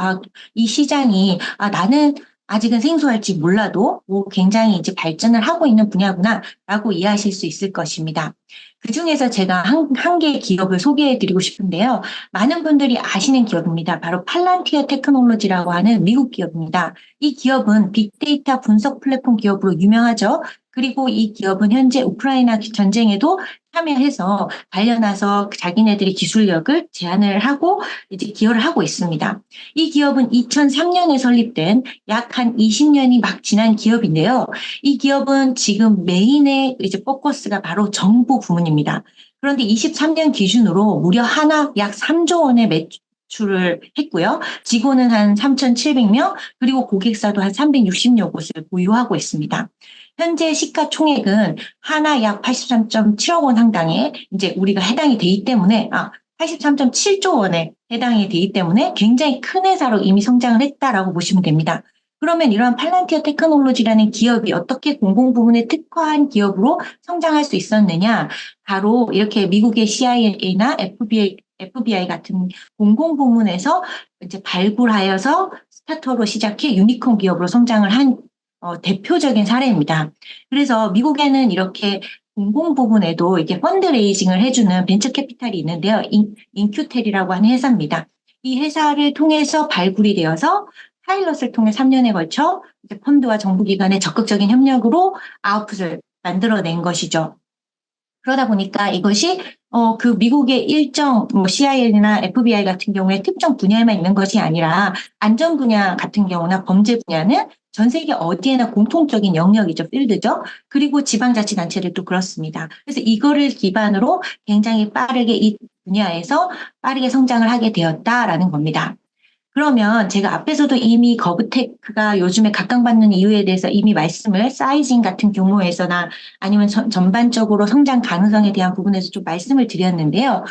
이 시장이 나는 아직은 생소할지 몰라도 굉장히 이제 발전을 하고 있는 분야구나라고 이해하실 수 있을 것입니다. 그중에서 제가 한 개의 기업을 소개해드리고 싶은데요. 많은 분들이 아시는 기업입니다. 바로 팔란티어 테크놀로지라고 하는 미국 기업입니다. 이 기업은 빅데이터 분석 플랫폼 기업으로 유명하죠. 그리고 이 기업은 현재 우크라이나 전쟁에도 참여해서 관련해서 자기네들의 기술력을 제안을 하고 이제 기여를 하고 있습니다. 이 기업은 2003년에 설립된 약 한 20년이 막 지난 기업인데요. 이 기업은 지금 메인의 이제 포커스가 바로 정부 부문입니다. 그런데 23년 기준으로 무려 하나 약 3조 원의 매출을 했고요. 직원은 한 3,700명, 그리고 고객사도 한 360여 곳을 보유하고 있습니다. 현재 시가총액은 하나 약 83.7억 원 상당에 이제 우리가 해당이 되기 때문에 83.7조 원에 해당이 되기 때문에 굉장히 큰 회사로 이미 성장을 했다라고 보시면 됩니다. 그러면 이러한 팔란티어 테크놀로지라는 기업이 어떻게 공공 부문에 특화한 기업으로 성장할 수 있었느냐? 바로 이렇게 미국의 CIA나 FBI 같은 공공 부문에서 이제 발굴하여서 스타트업으로 시작해 유니콘 기업으로 성장을 한 대표적인 사례입니다. 그래서 미국에는 이렇게 공공 부분에도 이게 펀드레이징을 해주는 벤처 캐피탈이 있는데요. 인큐텔이라고 하는 회사입니다. 이 회사를 통해서 발굴이 되어서 파일럿을 통해 3년에 걸쳐 이제 펀드와 정부기관의 적극적인 협력으로 아웃풋을 만들어낸 것이죠. 그러다 보니까 이것이 그 미국의 일정 CIA나 FBI 같은 경우에 특정 분야에만 있는 것이 아니라 안전 분야 같은 경우나 범죄 분야는 전 세계 어디에나 공통적인 영역이죠, 필드죠. 그리고 지방자치단체들도 그렇습니다. 그래서 이거를 기반으로 굉장히 빠르게 이 분야에서 빠르게 성장을 하게 되었다라는 겁니다. 그러면 제가 앞에서도 이미 거부테크가 요즘에 각광받는 이유에 대해서 이미 말씀을 사이징 같은 규모에서나 아니면 전반적으로 성장 가능성에 대한 부분에서 좀 말씀을 드렸는데요.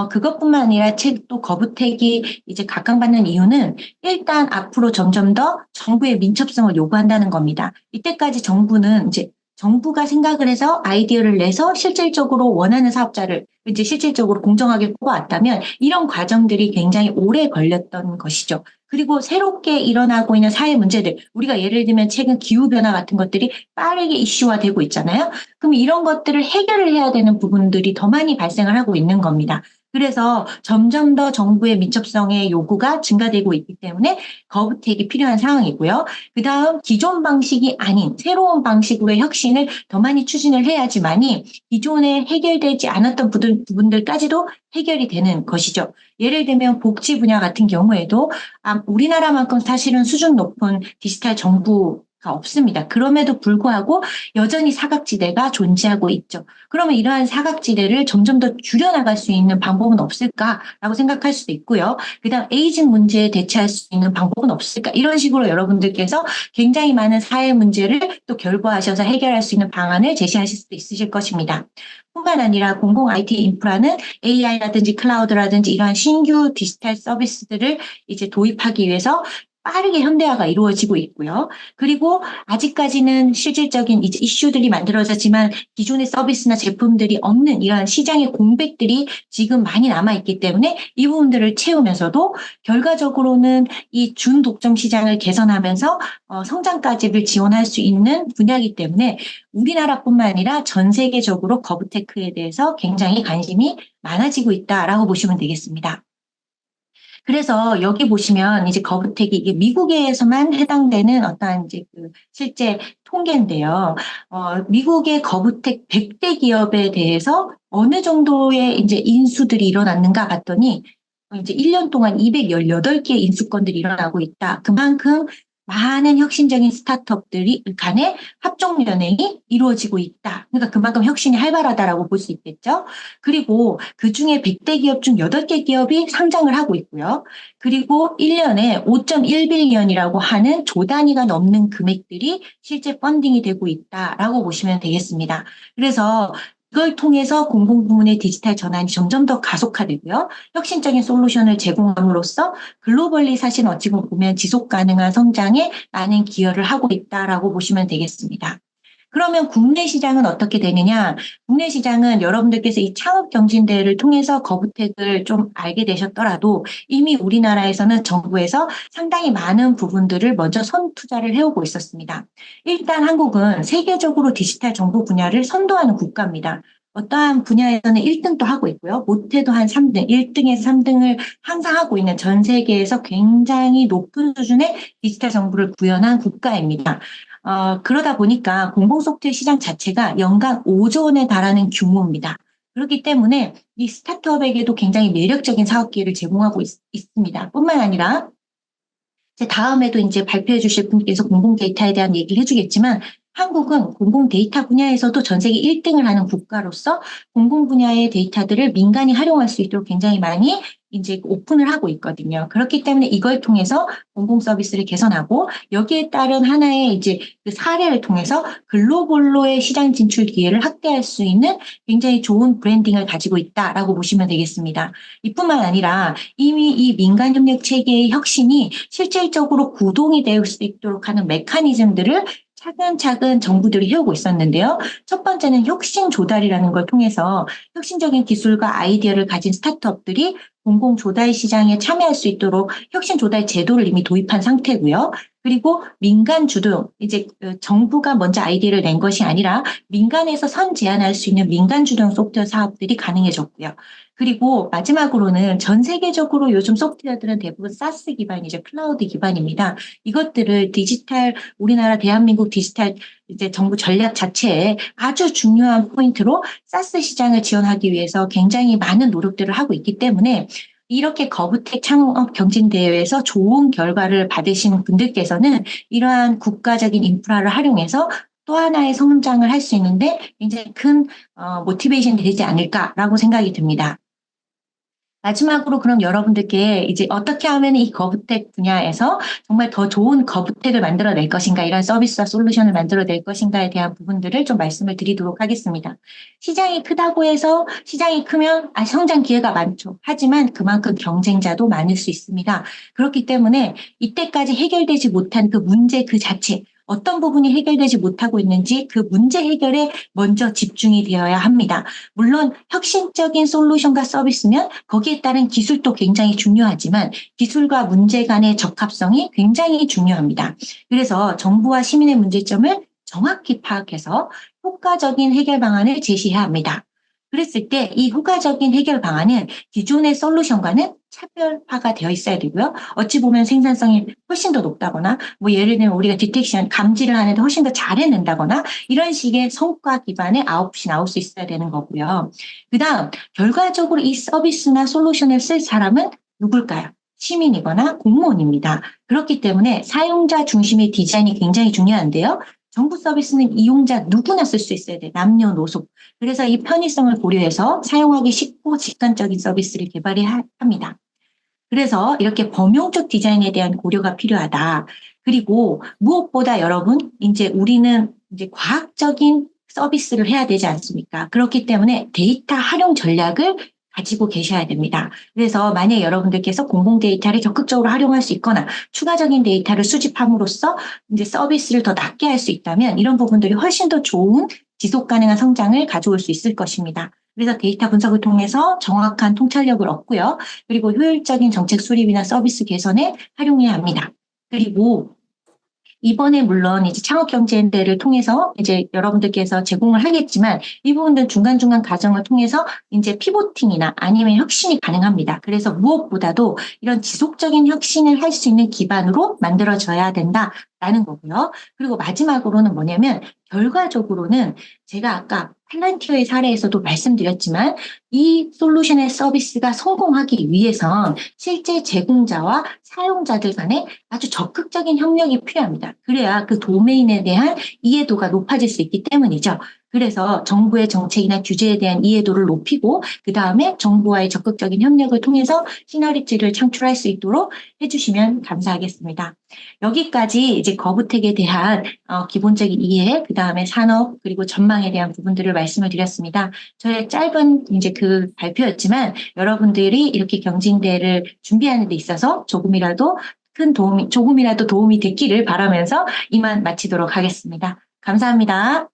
그것뿐만 아니라 또 거부텍이 이제 각광받는 이유는 일단 앞으로 점점 더 정부의 민첩성을 요구한다는 겁니다. 이때까지 정부는 이제 정부가 생각을 해서 아이디어를 내서 실질적으로 원하는 사업자를 이제 실질적으로 공정하게 뽑아왔다면 이런 과정들이 굉장히 오래 걸렸던 것이죠. 그리고 새롭게 일어나고 있는 사회 문제들, 우리가 예를 들면 최근 기후변화 같은 것들이 빠르게 이슈화되고 있잖아요. 그럼 이런 것들을 해결을 해야 되는 부분들이 더 많이 발생을 하고 있는 겁니다. 그래서 점점 더 정부의 민첩성의 요구가 증가되고 있기 때문에 거부텍이 필요한 상황이고요. 그다음 기존 방식이 아닌 새로운 방식으로의 혁신을 더 많이 추진을 해야지만이 기존에 해결되지 않았던 부분들까지도 해결이 되는 것이죠. 예를 들면 복지 분야 같은 경우에도 우리나라만큼 사실은 수준 높은 디지털 정부가 없습니다. 그럼에도 불구하고 여전히 사각지대가 존재하고 있죠. 그러면 이러한 사각지대를 점점 더 줄여나갈 수 있는 방법은 없을까라고 생각할 수도 있고요. 그다음 에이징 문제에 대처할 수 있는 방법은 없을까? 이런 식으로 여러분들께서 굉장히 많은 사회 문제를 또 결부하셔서 해결할 수 있는 방안을 제시하실 수도 있으실 것입니다. 뿐만 아니라 공공 IT 인프라는 AI라든지 클라우드라든지 이러한 신규 디지털 서비스들을 이제 도입하기 위해서 빠르게 현대화가 이루어지고 있고요. 그리고 아직까지는 실질적인 이제 이슈들이 만들어졌지만 기존의 서비스나 제품들이 없는 이러한 시장의 공백들이 지금 많이 남아있기 때문에 이 부분들을 채우면서도 결과적으로는 이 준독점 시장을 개선하면서 성장까지를 지원할 수 있는 분야이기 때문에 우리나라뿐만 아니라 전 세계적으로 거부테크에 대해서 굉장히 관심이 많아지고 있다라고 보시면 되겠습니다. 그래서 여기 보시면 이제 거부텍이 이게 미국에서만 해당되는 어떠한 이제 그 실제 통계인데요. 미국의 거부텍 100대 기업에 대해서 어느 정도의 이제 인수들이 일어났는가 봤더니 이제 1년 동안 218개의 인수건들이 일어나고 있다. 그만큼 많은 혁신적인 스타트업들이 간의 합종 연행이 이루어지고 있다. 그러니까 그만큼 혁신이 활발하다라고 볼 수 있겠죠. 그리고 그중에 100대 기업 중 8개 기업이 상장을 하고 있고요. 그리고 1년에 5.1빌리언이라고 하는 조 단위가 넘는 금액들이 실제 펀딩이 되고 있다라고 보시면 되겠습니다. 그래서 이걸 통해서 공공부문의 디지털 전환이 점점 더 가속화되고요. 혁신적인 솔루션을 제공함으로써 글로벌리 사실 어찌 보면 지속 가능한 성장에 많은 기여를 하고 있다라고 보시면 되겠습니다. 그러면 국내 시장은 어떻게 되느냐? 국내 시장은 여러분들께서 이 창업경진대회를 통해서 거부텍을 좀 알게 되셨더라도 이미 우리나라에서는 정부에서 상당히 많은 부분들을 먼저 선투자를 해오고 있었습니다. 일단 한국은 세계적으로 디지털 정보 분야를 선도하는 국가입니다. 어떠한 분야에서는 1등도 하고 있고요. 못해도 한 3등, 1등에서 3등을 항상 하고 있는 전 세계에서 굉장히 높은 수준의 디지털 정보를 구현한 국가입니다. 그러다 보니까 공공소프트웨어 시장 자체가 연간 5조 원에 달하는 규모입니다. 그렇기 때문에 이 스타트업에게도 굉장히 매력적인 사업 기회를 제공하고 있습니다. 뿐만 아니라 제 다음에도 이제 발표해 주실 분께서 공공 데이터에 대한 얘기를 해주겠지만 한국은 공공 데이터 분야에서도 전 세계 1등을 하는 국가로서 공공 분야의 데이터들을 민간이 활용할 수 있도록 굉장히 많이 이제 오픈을 하고 있거든요. 그렇기 때문에 이걸 통해서 공공 서비스를 개선하고 여기에 따른 하나의 이제 그 사례를 통해서 글로벌로의 시장 진출 기회를 확대할 수 있는 굉장히 좋은 브랜딩을 가지고 있다라고 보시면 되겠습니다. 이뿐만 아니라 이미 이 민간 협력 체계의 혁신이 실질적으로 구동이 될 수 있도록 하는 메커니즘들을 차근차근 정부들이 해오고 있었는데요. 첫 번째는 혁신 조달이라는 걸 통해서 혁신적인 기술과 아이디어를 가진 스타트업들이 공공 조달 시장에 참여할 수 있도록 혁신 조달 제도를 이미 도입한 상태고요. 그리고 민간 주도, 이제 정부가 먼저 아이디어를 낸 것이 아니라 민간에서 선 제안할 수 있는 민간 주도형 소프트웨어 사업들이 가능해졌고요. 그리고 마지막으로는 전 세계적으로 요즘 소프트웨어들은 대부분 사스 기반이죠. 클라우드 기반입니다. 이것들을 디지털, 우리나라 대한민국 디지털 이제 정부 전략 자체에 아주 중요한 포인트로 사스 시장을 지원하기 위해서 굉장히 많은 노력들을 하고 있기 때문에 이렇게 거부텍 창업 경진대회에서 좋은 결과를 받으신 분들께서는 이러한 국가적인 인프라를 활용해서 또 하나의 성장을 할 수 있는데 굉장히 큰 모티베이션이 되지 않을까라고 생각이 듭니다. 마지막으로 그럼 여러분들께 이제 어떻게 하면 이 거부텍 분야에서 정말 더 좋은 거부텍을 만들어낼 것인가, 이런 서비스와 솔루션을 만들어낼 것인가에 대한 부분들을 좀 말씀을 드리도록 하겠습니다. 시장이 크다고 해서 시장이 크면 성장 기회가 많죠. 하지만 그만큼 경쟁자도 많을 수 있습니다. 그렇기 때문에 이때까지 해결되지 못한 그 문제 그 자체, 어떤 부분이 해결되지 못하고 있는지 그 문제 해결에 먼저 집중이 되어야 합니다. 물론 혁신적인 솔루션과 서비스면 거기에 따른 기술도 굉장히 중요하지만 기술과 문제 간의 적합성이 굉장히 중요합니다. 그래서 정부와 시민의 문제점을 정확히 파악해서 효과적인 해결 방안을 제시해야 합니다. 그랬을 때 이 효과적인 해결 방안은 기존의 솔루션과는 차별화가 되어 있어야 되고요. 어찌 보면 생산성이 훨씬 더 높다거나 뭐 예를 들면 우리가 디텍션, 감지를 하는데 훨씬 더 잘 해낸다거나 이런 식의 성과 기반의 아웃풋이 나올 수 있어야 되는 거고요. 그다음 결과적으로 이 서비스나 솔루션을 쓸 사람은 누굴까요? 시민이거나 공무원입니다. 그렇기 때문에 사용자 중심의 디자인이 굉장히 중요한데요. 정부 서비스는 이용자 누구나 쓸 수 있어야 돼요. 남녀노소. 그래서 이 편의성을 고려해서 사용하기 쉽고 직관적인 서비스를 개발해야 합니다. 그래서 이렇게 범용적 디자인에 대한 고려가 필요하다. 그리고 무엇보다 여러분, 이제 우리는 이제 과학적인 서비스를 해야 되지 않습니까? 그렇기 때문에 데이터 활용 전략을 가지고 계셔야 됩니다. 그래서 만약 여러분들께서 공공 데이터를 적극적으로 활용할 수 있거나 추가적인 데이터를 수집함으로써 이제 서비스를 더 낫게 할 수 있다면 이런 부분들이 훨씬 더 좋은 지속 가능한 성장을 가져올 수 있을 것입니다. 그래서 데이터 분석을 통해서 정확한 통찰력을 얻고요. 그리고 효율적인 정책 수립이나 서비스 개선에 활용해야 합니다. 그리고 이번에 물론 이제 창업경제대를 통해서 이제 여러분들께서 제공을 하겠지만 이 부분들 중간중간 과정을 통해서 이제 피보팅이나 아니면 혁신이 가능합니다. 그래서 무엇보다도 이런 지속적인 혁신을 할 수 있는 기반으로 만들어져야 된다라는 거고요. 그리고 마지막으로는 뭐냐면 결과적으로는 제가 아까 팔란티어의 사례에서도 말씀드렸지만 이 솔루션의 서비스가 성공하기 위해선 실제 제공자와 사용자들 간에 아주 적극적인 협력이 필요합니다. 그래야 그 도메인에 대한 이해도가 높아질 수 있기 때문이죠. 그래서 정부의 정책이나 규제에 대한 이해도를 높이고 그 다음에 정부와의 적극적인 협력을 통해서 시너리티를 창출할 수 있도록 해주시면 감사하겠습니다. 여기까지 이제 거부텍에 대한 기본적인 이해, 그 다음에 산업 그리고 전망에 대한 부분들을 말씀을 드렸습니다. 저의 짧은 이제 그 발표였지만 여러분들이 이렇게 경진대회를 준비하는 데 있어서 조금이라도 도움이 됐기를 바라면서 이만 마치도록 하겠습니다. 감사합니다.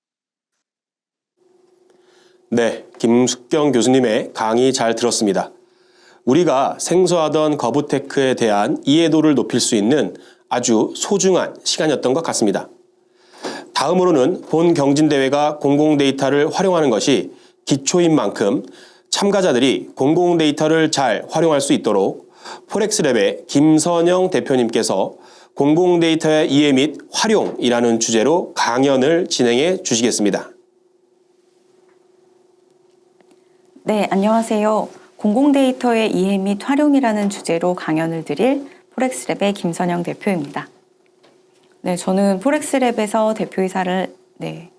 네, 김숙경 교수님의 강의 잘 들었습니다. 우리가 생소하던 거부테크에 대한 이해도를 높일 수 있는 아주 소중한 시간이었던 것 같습니다. 다음으로는 본 경진대회가 공공데이터를 활용하는 것이 기초인 만큼 참가자들이 공공데이터를 잘 활용할 수 있도록 포렉스랩의 김선영 대표님께서 공공데이터의 이해 및 활용이라는 주제로 강연을 진행해 주시겠습니다. 네, 안녕하세요. 공공데이터의 이해 및 활용이라는 주제로 강연을 드릴 포렉스랩의 김선영 대표입니다. 네, 저는 포렉스랩에서 대표이사를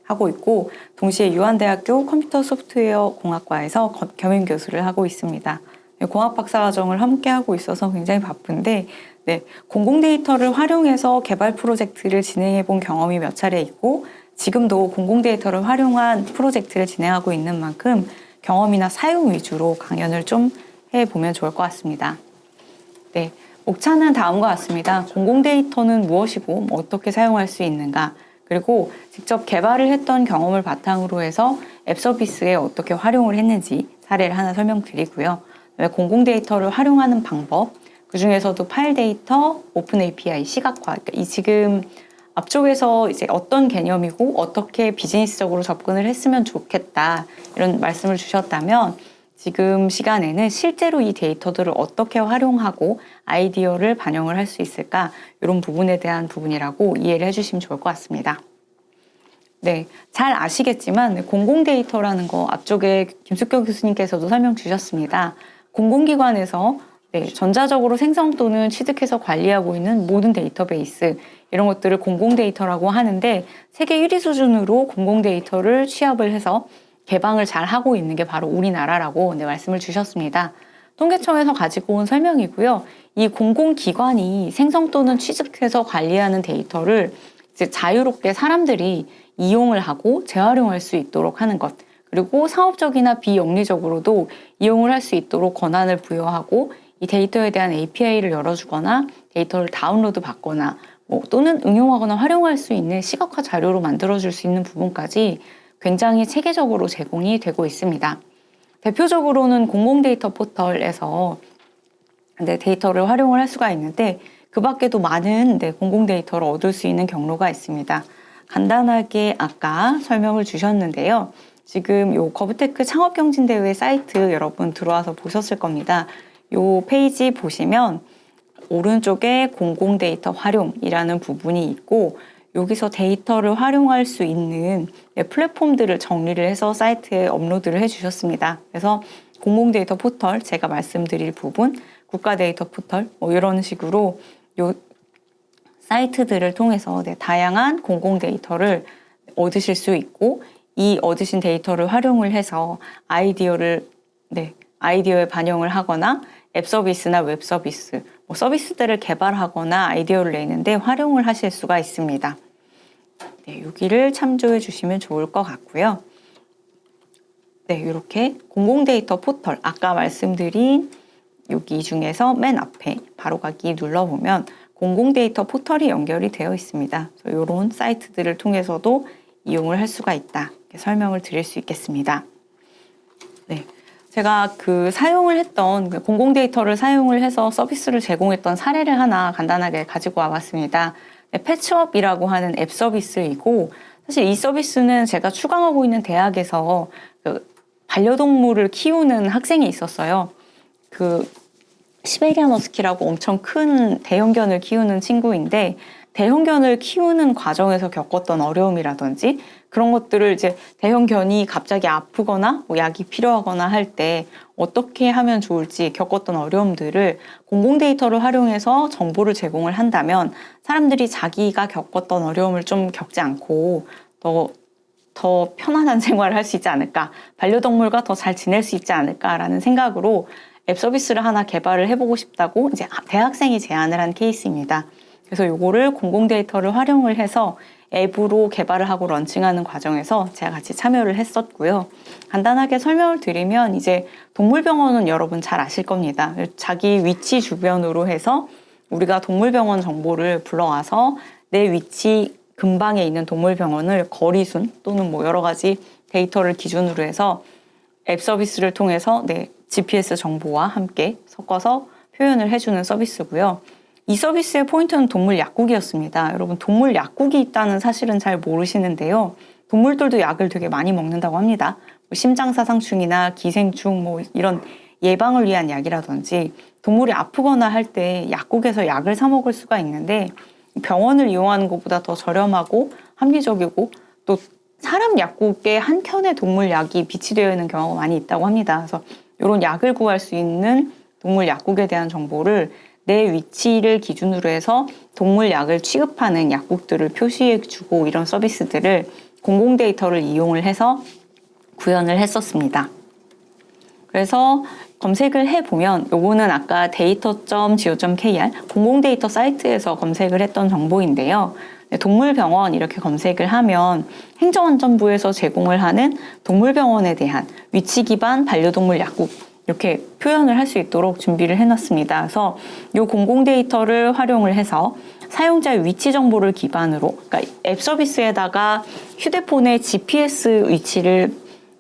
하고 있고 동시에 유한대학교 컴퓨터 소프트웨어 공학과에서 겸임 교수를 하고 있습니다. 공학 박사과정을 함께 하고 있어서 굉장히 바쁜데 공공데이터를 활용해서 개발 프로젝트를 진행해 본 경험이 몇 차례 있고 지금도 공공데이터를 활용한 프로젝트를 진행하고 있는 만큼 경험이나 사용 위주로 강연을 좀 해보면 좋을 것 같습니다. 네, 목차는 다음과 같습니다. 공공데이터는 무엇이고 어떻게 사용할 수 있는가, 그리고 직접 개발을 했던 경험을 바탕으로 해서 앱 서비스에 어떻게 활용을 했는지 사례를 하나 설명드리고요. 공공데이터를 활용하는 방법, 그 중에서도 파일 데이터, 오픈 API, 시각화, 그러니까 이 지금 앞쪽에서 이제 어떤 개념이고 어떻게 비즈니스적으로 접근을 했으면 좋겠다 이런 말씀을 주셨다면 지금 시간에는 실제로 이 데이터들을 어떻게 활용하고 아이디어를 반영을 할 수 있을까 이런 부분에 대한 부분이라고 이해를 해주시면 좋을 것 같습니다. 네, 잘 아시겠지만 공공데이터라는 거 앞쪽에 김숙경 교수님께서도 설명 주셨습니다. 공공기관에서 전자적으로 생성 또는 취득해서 관리하고 있는 모든 데이터베이스 이런 것들을 공공데이터라고 하는데 세계 1위 수준으로 공공데이터를 취합을 해서 개방을 잘 하고 있는 게 바로 우리나라라고 말씀을 주셨습니다. 통계청에서 가지고 온 설명이고요. 이 공공기관이 생성 또는 취득해서 관리하는 데이터를 이제 자유롭게 사람들이 이용을 하고 재활용할 수 있도록 하는 것, 그리고 상업적이나 비영리적으로도 이용을 할 수 있도록 권한을 부여하고 이 데이터에 대한 API를 열어주거나 데이터를 다운로드 받거나 또는 응용하거나 활용할 수 있는 시각화 자료로 만들어줄 수 있는 부분까지 굉장히 체계적으로 제공이 되고 있습니다. 대표적으로는 공공데이터 포털에서 데이터를 활용을 할 수가 있는데 그 밖에도 많은 공공데이터를 얻을 수 있는 경로가 있습니다. 간단하게 아까 설명을 주셨는데요. 지금 요 거부테크 창업경진대회 사이트 여러분 들어와서 보셨을 겁니다. 요 페이지 보시면 오른쪽에 공공데이터 활용이라는 부분이 있고 여기서 데이터를 활용할 수 있는 플랫폼들을 정리를 해서 사이트에 업로드를 해주셨습니다. 그래서 공공데이터 포털, 제가 말씀드릴 부분, 국가데이터 포털 이런 식으로 요 사이트들을 통해서 다양한 공공데이터를 얻으실 수 있고 이 얻으신 데이터를 활용을 해서 아이디어에 반영을 하거나 앱 서비스나 웹 서비스, 서비스들을 개발하거나 아이디어를 내는데 활용을 하실 수가 있습니다. 여기를 참조해 주시면 좋을 것 같고요. 네, 이렇게 공공데이터 포털, 아까 말씀드린 여기 중에서 맨 앞에 바로 가기 눌러보면 공공데이터 포털이 연결이 되어 있습니다. 이런 사이트들을 통해서도 이용을 할 수가 있다. 이렇게 설명을 드릴 수 있겠습니다. 네. 제가 사용을 했던 공공데이터를 사용을 해서 서비스를 제공했던 사례를 하나 간단하게 가지고 와봤습니다. 네, 패치업이라고 하는 앱 서비스이고, 사실 이 서비스는 제가 추강하고 있는 대학에서 반려동물을 키우는 학생이 있었어요. 시베리안 허스키라고 엄청 큰 대형견을 키우는 친구인데, 대형견을 키우는 과정에서 겪었던 어려움이라든지 그런 것들을 이제 대형견이 갑자기 아프거나 약이 필요하거나 할 때 어떻게 하면 좋을지 겪었던 어려움들을 공공데이터를 활용해서 정보를 제공을 한다면 사람들이 자기가 겪었던 어려움을 좀 겪지 않고 더 편안한 생활을 할 수 있지 않을까, 반려동물과 더 잘 지낼 수 있지 않을까라는 생각으로 앱 서비스를 하나 개발을 해보고 싶다고 이제 대학생이 제안을 한 케이스입니다. 그래서 요거를 공공데이터를 활용을 해서 앱으로 개발을 하고 런칭하는 과정에서 제가 같이 참여를 했었고요. 간단하게 설명을 드리면 이제 동물병원은 여러분 잘 아실 겁니다. 자기 위치 주변으로 해서 우리가 동물병원 정보를 불러와서 내 위치 근방에 있는 동물병원을 거리순 또는 여러 가지 데이터를 기준으로 해서 앱 서비스를 통해서 GPS 정보와 함께 섞어서 표현을 해주는 서비스고요. 이 서비스의 포인트는 동물 약국이었습니다. 여러분, 동물 약국이 있다는 사실은 잘 모르시는데요. 동물들도 약을 되게 많이 먹는다고 합니다. 심장사상충이나 기생충 이런 예방을 위한 약이라든지 동물이 아프거나 할 때 약국에서 약을 사 먹을 수가 있는데 병원을 이용하는 것보다 더 저렴하고 합리적이고 또 사람 약국의 한 켠에 동물 약이 비치되어 있는 경우가 많이 있다고 합니다. 그래서 이런 약을 구할 수 있는 동물 약국에 대한 정보를 내 위치를 기준으로 해서 동물 약을 취급하는 약국들을 표시해주고 이런 서비스들을 공공데이터를 이용을 해서 구현을 했었습니다. 그래서 검색을 해보면 요거는 아까 data.go.kr 공공데이터 사이트에서 검색을 했던 정보인데요. 동물병원 이렇게 검색을 하면 행정안전부에서 제공을 하는 동물병원에 대한 위치 기반 반려동물 약국 이렇게 표현을 할 수 있도록 준비를 해놨습니다. 그래서 이 공공데이터를 활용을 해서 사용자의 위치 정보를 기반으로, 그러니까 앱 서비스에다가 휴대폰의 GPS 위치를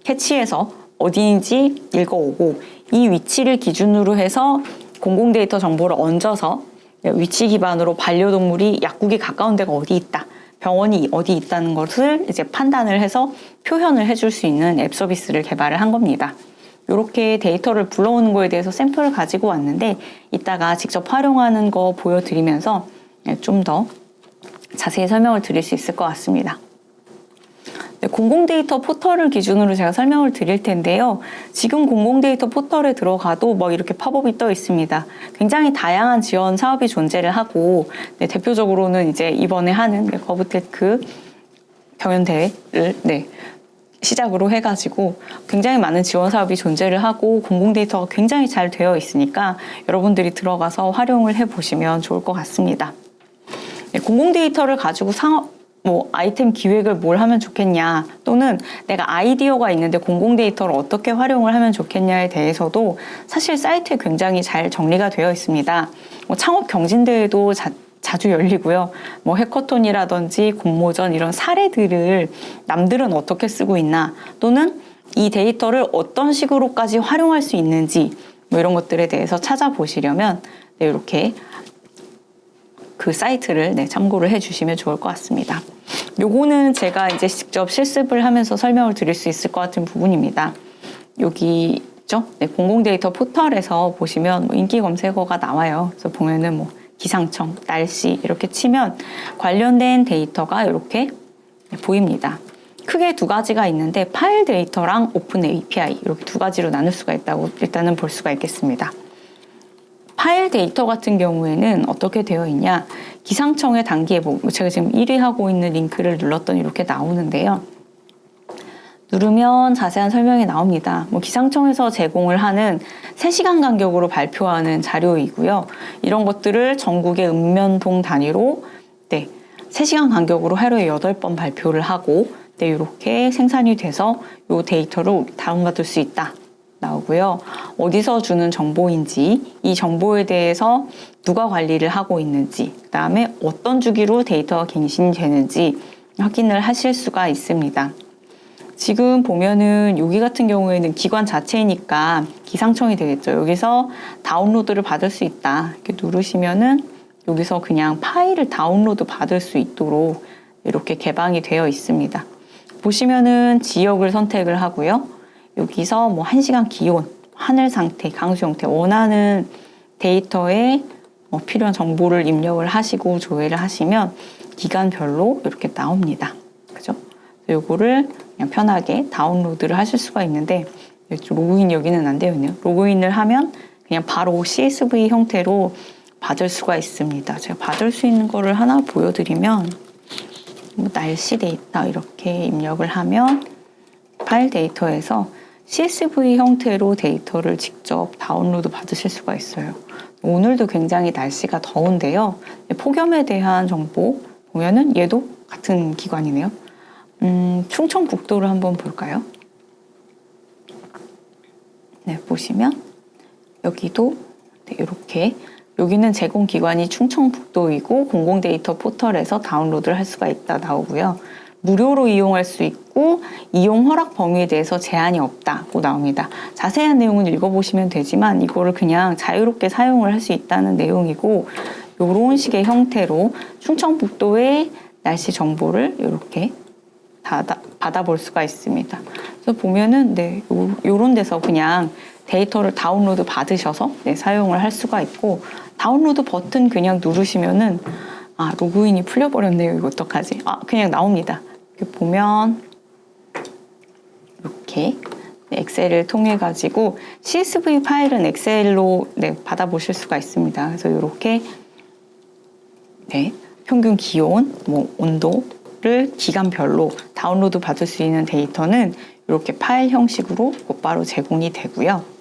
캐치해서 어디인지 읽어오고 이 위치를 기준으로 해서 공공데이터 정보를 얹어서 위치 기반으로 반려동물이 약국이 가까운 데가 어디 있다, 병원이 어디 있다는 것을 이제 판단을 해서 표현을 해줄 수 있는 앱 서비스를 개발을 한 겁니다. 이렇게 데이터를 불러오는 거에 대해서 샘플을 가지고 왔는데 이따가 직접 활용하는 거 보여드리면서 좀 더 자세히 설명을 드릴 수 있을 것 같습니다. 공공데이터 포털을 기준으로 제가 설명을 드릴 텐데요. 지금 공공데이터 포털에 들어가도 이렇게 팝업이 떠 있습니다. 굉장히 다양한 지원 사업이 존재를 하고 대표적으로는 이제 이번에 하는 거부테크 경연대회를 시작으로 해가지고 굉장히 많은 지원 사업이 존재를 하고 공공데이터가 굉장히 잘 되어 있으니까 여러분들이 들어가서 활용을 해보시면 좋을 것 같습니다. 공공데이터를 가지고 아이템 기획을 뭘 하면 좋겠냐 또는 내가 아이디어가 있는데 공공데이터를 어떻게 활용을 하면 좋겠냐에 대해서도 사실 사이트에 굉장히 잘 정리가 되어 있습니다. 창업 경진대회도 자주 열리고요. 해커톤이라든지 공모전 이런 사례들을 남들은 어떻게 쓰고 있나 또는 이 데이터를 어떤 식으로까지 활용할 수 있는지 이런 것들에 대해서 찾아보시려면 이렇게 그 사이트를 참고를 해주시면 좋을 것 같습니다. 요거는 제가 이제 직접 실습을 하면서 설명을 드릴 수 있을 것 같은 부분입니다. 여기 있죠? 공공데이터 포털에서 보시면 인기 검색어가 나와요. 그래서 보면은 기상청, 날씨 이렇게 치면 관련된 데이터가 이렇게 보입니다. 크게 두 가지가 있는데 파일 데이터랑 오픈 API 이렇게 두 가지로 나눌 수가 있다고 일단은 볼 수가 있겠습니다. 파일 데이터 같은 경우에는 어떻게 되어 있냐, 기상청의 단기예보, 제가 지금 1위 하고 있는 링크를 눌렀더니 이렇게 나오는데요. 누르면 자세한 설명이 나옵니다. 기상청에서 제공을 하는 3시간 간격으로 발표하는 자료이고요. 이런 것들을 전국의 읍면동 단위로 3시간 간격으로 하루에 8번 발표를 하고 네, 이렇게 생산이 돼서 이 데이터를 다운받을 수 있다 나오고요. 어디서 주는 정보인지, 이 정보에 대해서 누가 관리를 하고 있는지, 그 다음에 어떤 주기로 데이터가 갱신되는지 확인을 하실 수가 있습니다. 지금 보면은 여기 같은 경우에는 기관 자체이니까 기상청이 되겠죠. 여기서 다운로드를 받을 수 있다. 이렇게 누르시면은 여기서 그냥 파일을 다운로드 받을 수 있도록 이렇게 개방이 되어 있습니다. 보시면은 지역을 선택을 하고요. 여기서 뭐 1시간 기온, 하늘 상태, 강수 형태, 원하는 데이터에 필요한 정보를 입력을 하시고 조회를 하시면 기간별로 이렇게 나옵니다. 그죠? 요거를 그냥 편하게 다운로드를 하실 수가 있는데 로그인 여기는 안 되어 있네요. 로그인을 하면 그냥 바로 CSV 형태로 받을 수가 있습니다. 제가 받을 수 있는 거를 하나 보여드리면 날씨 데이터 이렇게 입력을 하면 파일 데이터에서 CSV 형태로 데이터를 직접 다운로드 받으실 수가 있어요. 오늘도 굉장히 날씨가 더운데요. 폭염에 대한 정보 보면은 얘도 같은 기관이네요. 충청북도를 한번 볼까요? 네, 보시면 여기도 이렇게 여기는 제공기관이 충청북도이고 공공데이터 포털에서 다운로드를 할 수가 있다 나오고요. 무료로 이용할 수 있고 이용 허락 범위에 대해서 제한이 없다고 나옵니다. 자세한 내용은 읽어보시면 되지만 이거를 그냥 자유롭게 사용을 할 수 있다는 내용이고 이런 식의 형태로 충청북도의 날씨 정보를 이렇게 받아볼 수가 있습니다. 그래서 보면은 네, 요런 데서 그냥 데이터를 다운로드 받으셔서 네, 사용을 할 수가 있고 다운로드 버튼 그냥 누르시면은 로그인이 풀려버렸네요. 이거 어떡하지? 그냥 나옵니다. 이렇게 보면 이렇게 엑셀을 통해 가지고 CSV 파일은 엑셀로 받아보실 수가 있습니다. 그래서 이렇게 평균 기온, 온도를 기간별로 다운로드 받을 수 있는 데이터는 이렇게 파일 형식으로 곧바로 제공이 되고요.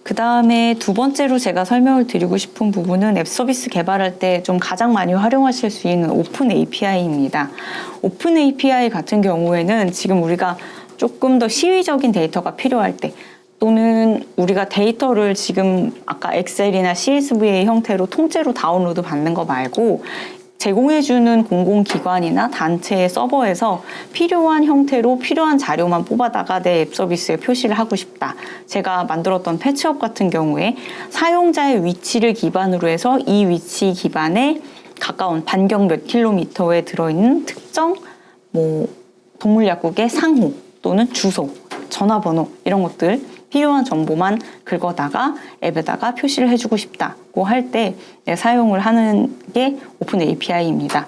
그 다음에 두 번째로 제가 설명을 드리고 싶은 부분은 앱 서비스 개발할 때 좀 가장 많이 활용하실 수 있는 오픈 API입니다. 오픈 API 같은 경우에는 지금 우리가 조금 더 시위적인 데이터가 필요할 때 또는 우리가 데이터를 지금 아까 엑셀이나 CSV 형태로 통째로 다운로드 받는 거 말고 제공해주는 공공기관이나 단체의 서버에서 필요한 형태로 필요한 자료만 뽑아다가 내 앱 서비스에 표시를 하고 싶다. 제가 만들었던 패치업 같은 경우에 사용자의 위치를 기반으로 해서 이 위치 기반에 가까운 반경 몇 킬로미터에 들어있는 특정 동물 약국의 상호 또는 주소, 전화번호 이런 것들 필요한 정보만 긁어다가 앱에다가 표시를 해주고 싶다고 할 때 사용을 하는 게 오픈 API입니다.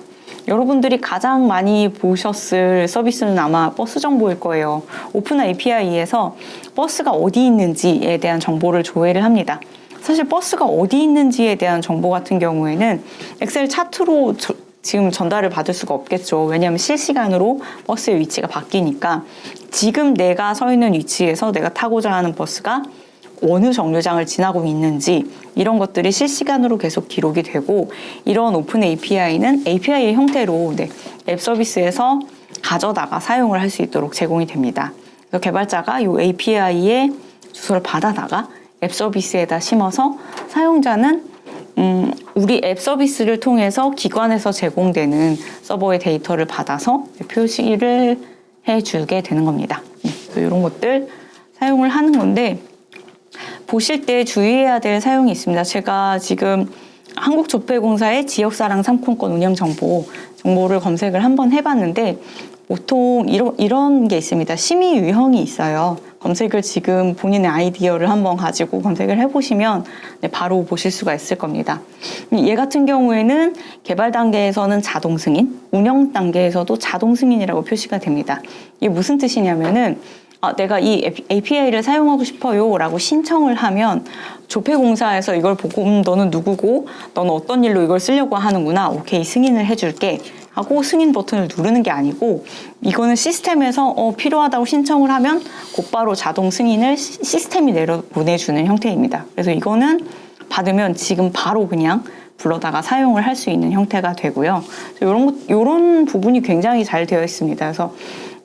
여러분들이 가장 많이 보셨을 서비스는 아마 버스 정보일 거예요. 오픈 API에서 버스가 어디 있는지에 대한 정보를 조회를 합니다. 사실 버스가 어디 있는지에 대한 정보 같은 경우에는 엑셀 차트로 지금 전달을 받을 수가 없겠죠. 왜냐하면 실시간으로 버스의 위치가 바뀌니까 지금 내가 서 있는 위치에서 내가 타고자 하는 버스가 어느 정류장을 지나고 있는지 이런 것들이 실시간으로 계속 기록이 되고 이런 오픈 API는 API의 형태로 앱 서비스에서 가져다가 사용을 할 수 있도록 제공이 됩니다. 그래서 개발자가 이 API의 주소를 받아다가 앱 서비스에다 심어서 사용자는 우리 앱 서비스를 통해서 기관에서 제공되는 서버의 데이터를 받아서 표시를 해주게 되는 겁니다. 이런 것들 사용을 하는 건데 보실 때 주의해야 될 사용이 있습니다. 제가 지금 한국조폐공사의 지역사랑 상품권 운영 정보를 검색을 한번 해봤는데 보통 이런 게 있습니다. 심의 유형이 있어요. 검색을 지금 본인의 아이디어를 한번 가지고 검색을 해보시면 바로 보실 수가 있을 겁니다. 얘 같은 경우에는 개발 단계에서는 자동 승인, 운영 단계에서도 자동 승인이라고 표시가 됩니다. 이게 무슨 뜻이냐면은 내가 이 API를 사용하고 싶어요 라고 신청을 하면 조폐공사에서 이걸 보고 너는 누구고 너는 어떤 일로 이걸 쓰려고 하는구나 오케이 승인을 해줄게 하고 승인 버튼을 누르는 게 아니고 이거는 시스템에서 필요하다고 신청을 하면 곧바로 자동 승인을 시스템이 내려보내주는 형태입니다. 그래서 이거는 받으면 지금 바로 그냥 불러다가 사용을 할 수 있는 형태가 되고요. 이런 부분이 굉장히 잘 되어 있습니다. 그래서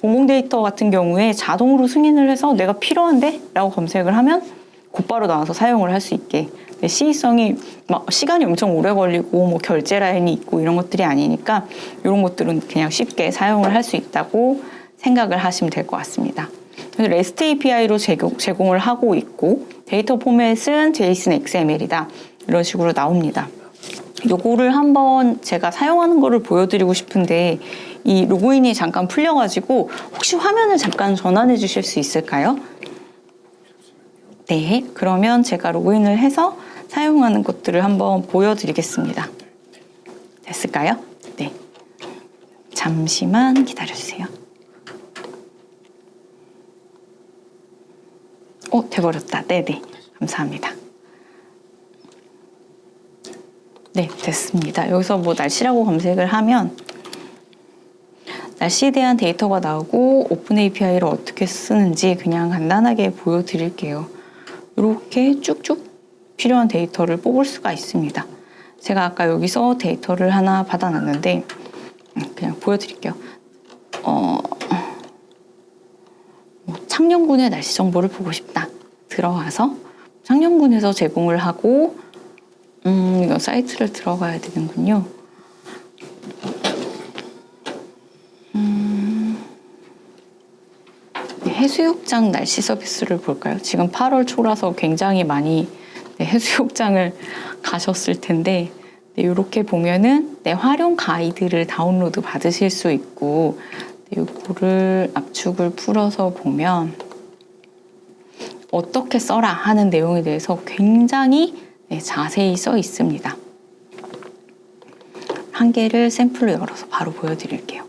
공공 데이터 같은 경우에 자동으로 승인을 해서 내가 필요한데? 라고 검색을 하면 곧바로 나와서 사용을 할 수 있게. 시의성이 막 시간이 엄청 오래 걸리고 뭐 결제 라인이 있고 이런 것들이 아니니까 이런 것들은 그냥 쉽게 사용을 할 수 있다고 생각을 하시면 될 것 같습니다. 그래서 REST API로 제공을 하고 있고 데이터 포맷은 JSON XML이다. 이런 식으로 나옵니다. 요거를 한번 제가 사용하는 거를 보여드리고 싶은데 이 로그인이 잠깐 풀려가지고 혹시 화면을 잠깐 전환해 주실 수 있을까요? 네, 그러면 제가 로그인을 해서 사용하는 것들을 한번 보여드리겠습니다. 됐을까요? 네. 잠시만 기다려주세요. 돼버렸다. 네네. 감사합니다. 네, 됐습니다. 여기서 뭐 날씨라고 검색을 하면 날씨에 대한 데이터가 나오고 오픈 API를 어떻게 쓰는지 그냥 간단하게 보여드릴게요. 이렇게 쭉쭉 필요한 데이터를 뽑을 수가 있습니다. 제가 아까 여기서 데이터를 하나 받아놨는데 그냥 보여드릴게요. 창녕군의 날씨 정보를 보고 싶다. 들어가서 창녕군에서 제공을 하고 이거 사이트를 들어가야 되는군요. 해수욕장 날씨 서비스를 볼까요? 지금 8월 초라서 굉장히 많이 해수욕장을 가셨을 텐데 이렇게 보면은 활용 가이드를 다운로드 받으실 수 있고 이거를 압축을 풀어서 보면 어떻게 써라 하는 내용에 대해서 굉장히 자세히 써 있습니다. 한 개를 샘플로 열어서 바로 보여드릴게요.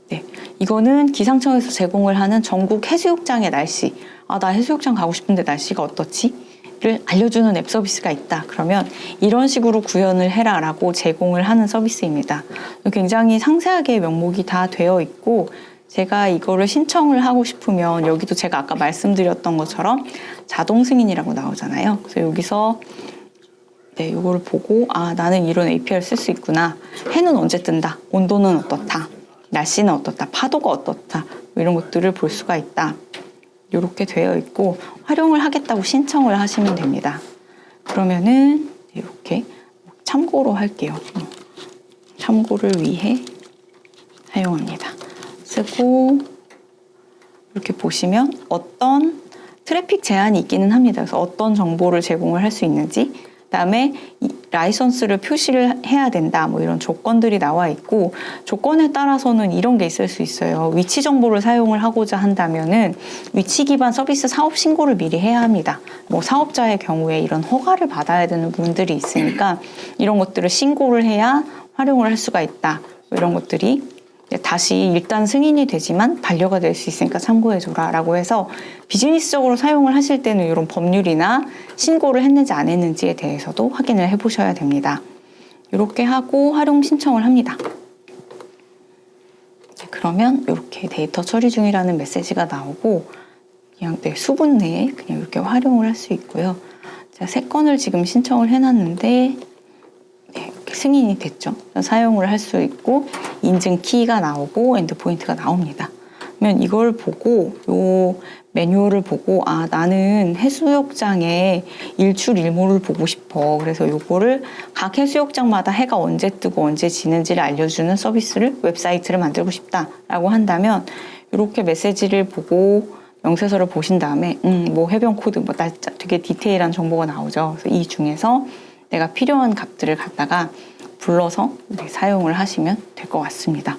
네, 이거는 기상청에서 제공을 하는 전국 해수욕장의 날씨. 나 해수욕장 가고 싶은데 날씨가 어떻지? 를 알려주는 앱 서비스가 있다. 그러면 이런 식으로 구현을 해라 라고 제공을 하는 서비스입니다. 굉장히 상세하게 명목이 다 되어 있고 제가 이거를 신청을 하고 싶으면 여기도 제가 아까 말씀드렸던 것처럼 자동 승인이라고 나오잖아요. 그래서 여기서 이거를 보고 나는 이런 API를 쓸 수 있구나. 해는 언제 뜬다. 온도는 어떻다. 날씨는 어떻다. 파도가 어떻다. 이런 것들을 볼 수가 있다. 이렇게 되어 있고 활용을 하겠다고 신청을 하시면 됩니다. 그러면은 이렇게 참고로 할게요. 참고를 위해 사용합니다. 쓰고 이렇게 보시면 어떤 트래픽 제한이 있기는 합니다. 그래서 어떤 정보를 제공을 할 수 있는지 그다음에 라이선스를 표시를 해야 된다. 뭐 이런 조건들이 나와 있고 조건에 따라서는 이런 게 있을 수 있어요. 위치 정보를 사용을 하고자 한다면은 위치 기반 서비스 사업 신고를 미리 해야 합니다. 뭐 사업자의 경우에 이런 허가를 받아야 되는 부분들이 있으니까 이런 것들을 신고를 해야 활용을 할 수가 있다. 뭐 이런 것들이 다시 일단 승인이 되지만 반려가 될 수 있으니까 참고해줘라 라고 해서 비즈니스적으로 사용을 하실 때는 이런 법률이나 신고를 했는지 안 했는지에 대해서도 확인을 해보셔야 됩니다. 이렇게 하고 활용 신청을 합니다. 그러면 이렇게 데이터 처리 중이라는 메시지가 나오고 그냥 수분 내에 그냥 이렇게 활용을 할 수 있고요. 제가 3건을 지금 신청을 해놨는데 승인이 됐죠. 사용을 할 수 있고 인증 키가 나오고 엔드포인트가 나옵니다. 그러면 이걸 보고 요 매뉴얼을 보고 나는 해수욕장의 일출일모를 보고 싶어. 그래서 요거를 각 해수욕장마다 해가 언제 뜨고 언제 지는지를 알려주는 서비스를 웹사이트를 만들고 싶다라고 한다면 이렇게 메시지를 보고 명세서를 보신 다음에 뭐 해변 코드 뭐 되게 디테일한 정보가 나오죠. 그래서 이 중에서 내가 필요한 값들을 갖다가 불러서 사용을 하시면 될 것 같습니다.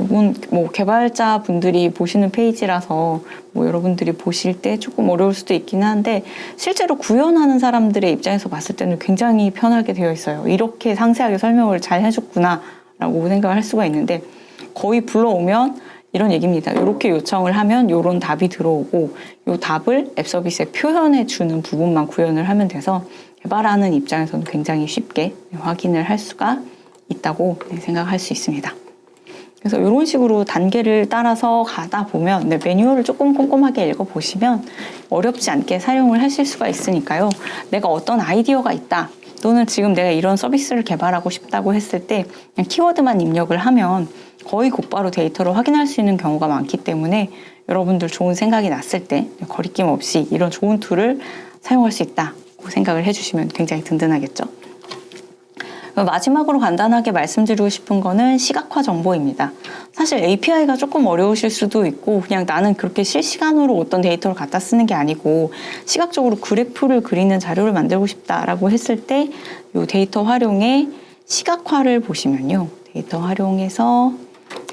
이건 뭐 개발자 분들이 보시는 페이지라서 뭐 여러분들이 보실 때 조금 어려울 수도 있긴 한데 실제로 구현하는 사람들의 입장에서 봤을 때는 굉장히 편하게 되어 있어요. 이렇게 상세하게 설명을 잘 해줬구나 라고 생각을 할 수가 있는데 거의 불러오면 이런 얘기입니다. 이렇게 요청을 하면 이런 답이 들어오고 이 답을 앱 서비스에 표현해 주는 부분만 구현을 하면 돼서 개발하는 입장에서는 굉장히 쉽게 확인을 할 수가 있다고 생각할 수 있습니다. 그래서 이런 식으로 단계를 따라서 가다 보면 매뉴얼을 조금 꼼꼼하게 읽어보시면 어렵지 않게 사용을 하실 수가 있으니까요. 내가 어떤 아이디어가 있다. 또는 지금 내가 이런 서비스를 개발하고 싶다고 했을 때 그냥 키워드만 입력을 하면 거의 곧바로 데이터를 확인할 수 있는 경우가 많기 때문에 여러분들 좋은 생각이 났을 때 거리낌 없이 이런 좋은 툴을 사용할 수 있다고 생각을 해주시면 굉장히 든든하겠죠. 마지막으로 간단하게 말씀드리고 싶은 거는 시각화 정보입니다. 사실 API가 조금 어려우실 수도 있고 그냥 나는 그렇게 실시간으로 어떤 데이터를 갖다 쓰는 게 아니고 시각적으로 그래프를 그리는 자료를 만들고 싶다라고 했을 때 이 데이터 활용의 시각화를 보시면요. 데이터 활용해서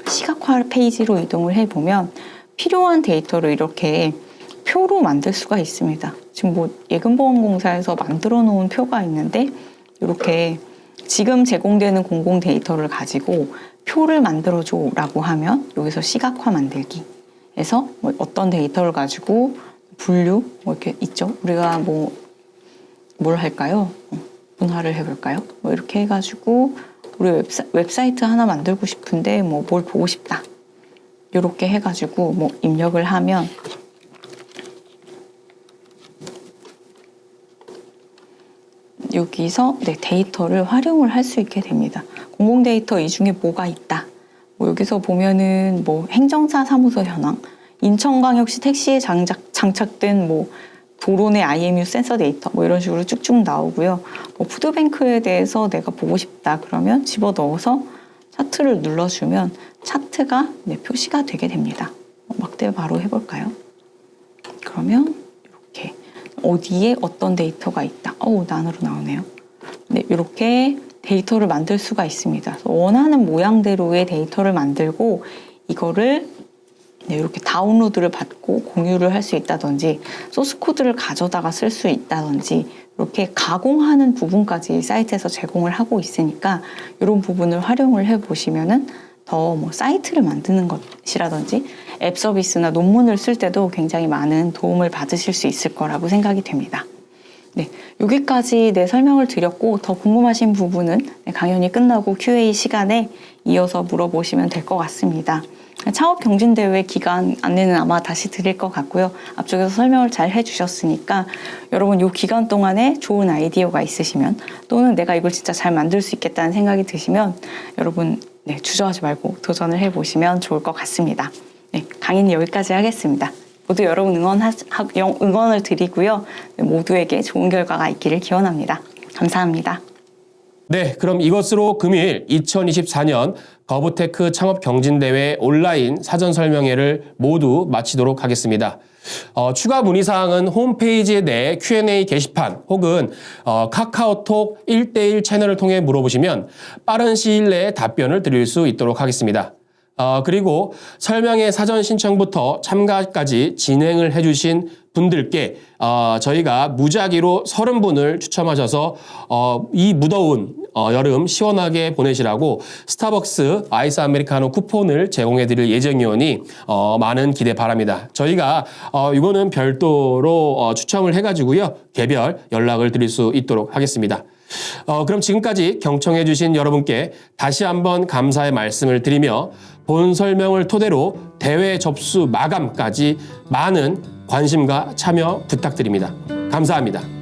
시각화 페이지로 이동을 해보면 필요한 데이터를 이렇게 표로 만들 수가 있습니다. 지금 뭐 예금보험공사에서 만들어 놓은 표가 있는데 이렇게 지금 제공되는 공공 데이터를 가지고 표를 만들어줘 라고 하면 여기서 시각화 만들기 해서 뭐 어떤 데이터를 가지고 분류 뭐 이렇게 있죠. 우리가 뭘 할까요? 분할을 해볼까요? 뭐 이렇게 해가지고 우리 웹사이트 하나 만들고 싶은데 뭐 뭘 보고 싶다. 이렇게 해가지고 뭐 입력을 하면 여기서 데이터를 활용을 할 수 있게 됩니다. 공공 데이터 이 중에 뭐가 있다. 뭐 여기서 보면은 뭐 행정사 사무소 현황, 인천광역시 택시에 장착된 뭐 도로 내 IMU 센서 데이터 뭐 이런 식으로 쭉쭉 나오고요. 뭐 푸드뱅크에 대해서 내가 보고 싶다 그러면 집어넣어서 차트를 눌러주면 차트가 표시가 되게 됩니다. 막대 바로 해볼까요? 그러면 이렇게 어디에 어떤 데이터가 있다. 난으로 나오네요. 네, 이렇게 데이터를 만들 수가 있습니다. 원하는 모양대로의 데이터를 만들고 이거를 이렇게 다운로드를 받고 공유를 할 수 있다든지 소스 코드를 가져다가 쓸 수 있다든지 이렇게 가공하는 부분까지 사이트에서 제공을 하고 있으니까 이런 부분을 활용을 해보시면은 더 뭐 사이트를 만드는 것이라든지 앱 서비스나 논문을 쓸 때도 굉장히 많은 도움을 받으실 수 있을 거라고 생각이 됩니다. 네, 여기까지 설명을 드렸고 더 궁금하신 부분은 강연이 끝나고 Q&A 시간에 이어서 물어보시면 될 것 같습니다. 창업경진대회 기간 안내는 아마 다시 드릴 것 같고요. 앞쪽에서 설명을 잘 해주셨으니까 여러분 이 기간 동안에 좋은 아이디어가 있으시면 또는 내가 이걸 진짜 잘 만들 수 있겠다는 생각이 드시면 여러분 주저하지 말고 도전을 해보시면 좋을 것 같습니다. 네, 강의는 여기까지 하겠습니다. 모두 여러분 응원을 드리고요. 모두에게 좋은 결과가 있기를 기원합니다. 감사합니다. 네, 그럼 이것으로 금일 2024년 거부테크 창업경진대회 온라인 사전설명회를 모두 마치도록 하겠습니다. 추가 문의사항은 홈페이지에 내 Q&A 게시판 혹은 카카오톡 1대1 채널을 통해 물어보시면 빠른 시일 내에 답변을 드릴 수 있도록 하겠습니다. 그리고 설명회 사전 신청부터 참가까지 진행을 해주신 분들께 저희가 무작위로 30분을 추첨하셔서 이 무더운 여름 시원하게 보내시라고 스타벅스 아이스 아메리카노 쿠폰을 제공해 드릴 예정이오니 많은 기대 바랍니다. 저희가 이거는 별도로 추첨을 해가지고요. 개별 연락을 드릴 수 있도록 하겠습니다. 그럼 지금까지 경청해 주신 여러분께 다시 한번 감사의 말씀을 드리며 본 설명을 토대로 대회 접수 마감까지 많은 관심과 참여 부탁드립니다. 감사합니다.